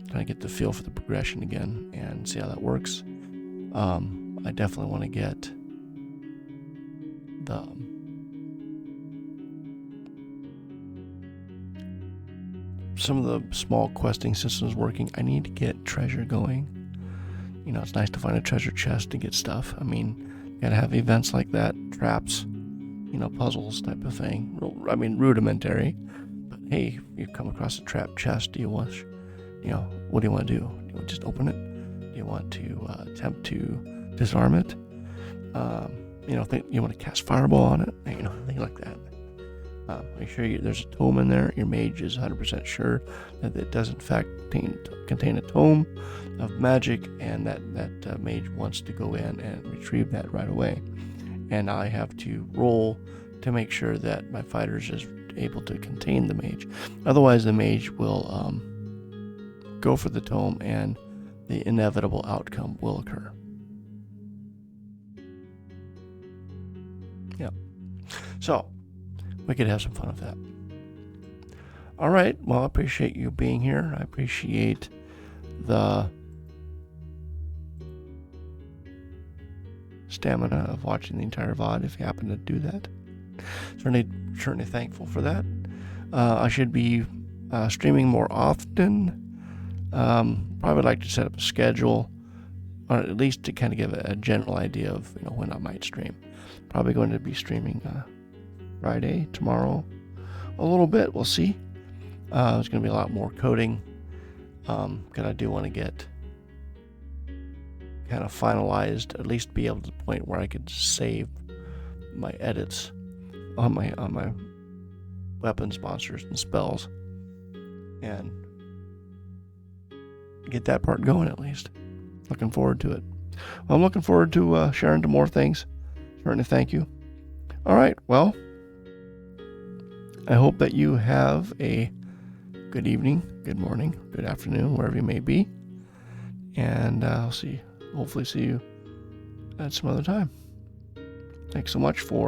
kind of get the feel for the progression again and see how that works. I definitely want to get some of the small questing systems working. I need to get treasure going. It's nice to find a treasure chest to get stuff. I mean, you gotta have events like that, traps, puzzles type of thing. Rudimentary. But hey, if you come across a trap chest, do you want, what do you want to do? Do you want to just open it? Do you want to attempt to disarm it? Think you want to cast fireball on it? Things like that. Make sure there's a tome in there. Your mage is 100% sure that it does in fact contain a tome of magic, and that mage wants to go in and retrieve that right away. And I have to roll to make sure that my fighters is able to contain the mage. Otherwise, the mage will go for the tome, and the inevitable outcome will occur. Yeah. So we could have some fun with that. All right. Well, I appreciate you being here. I appreciate the stamina of watching the entire VOD if you happen to do that. Certainly thankful for that. I should be streaming more often. Probably like to set up a schedule, or at least to kind of give a general idea of when I might stream. Probably going to be streaming Friday, tomorrow, a little bit. We'll see. There's going to be a lot more coding, because I do want to get kind of finalized, at least be able to the point where I could save my edits on my weapons, monsters, and spells, and get that part going at least. Looking forward to it. Well, I'm looking forward to sharing to more things. Starting to thank you. All right, well, I hope that you have a good evening, good morning, good afternoon, wherever you may be. And I'll hopefully see you at some other time. Thanks so much for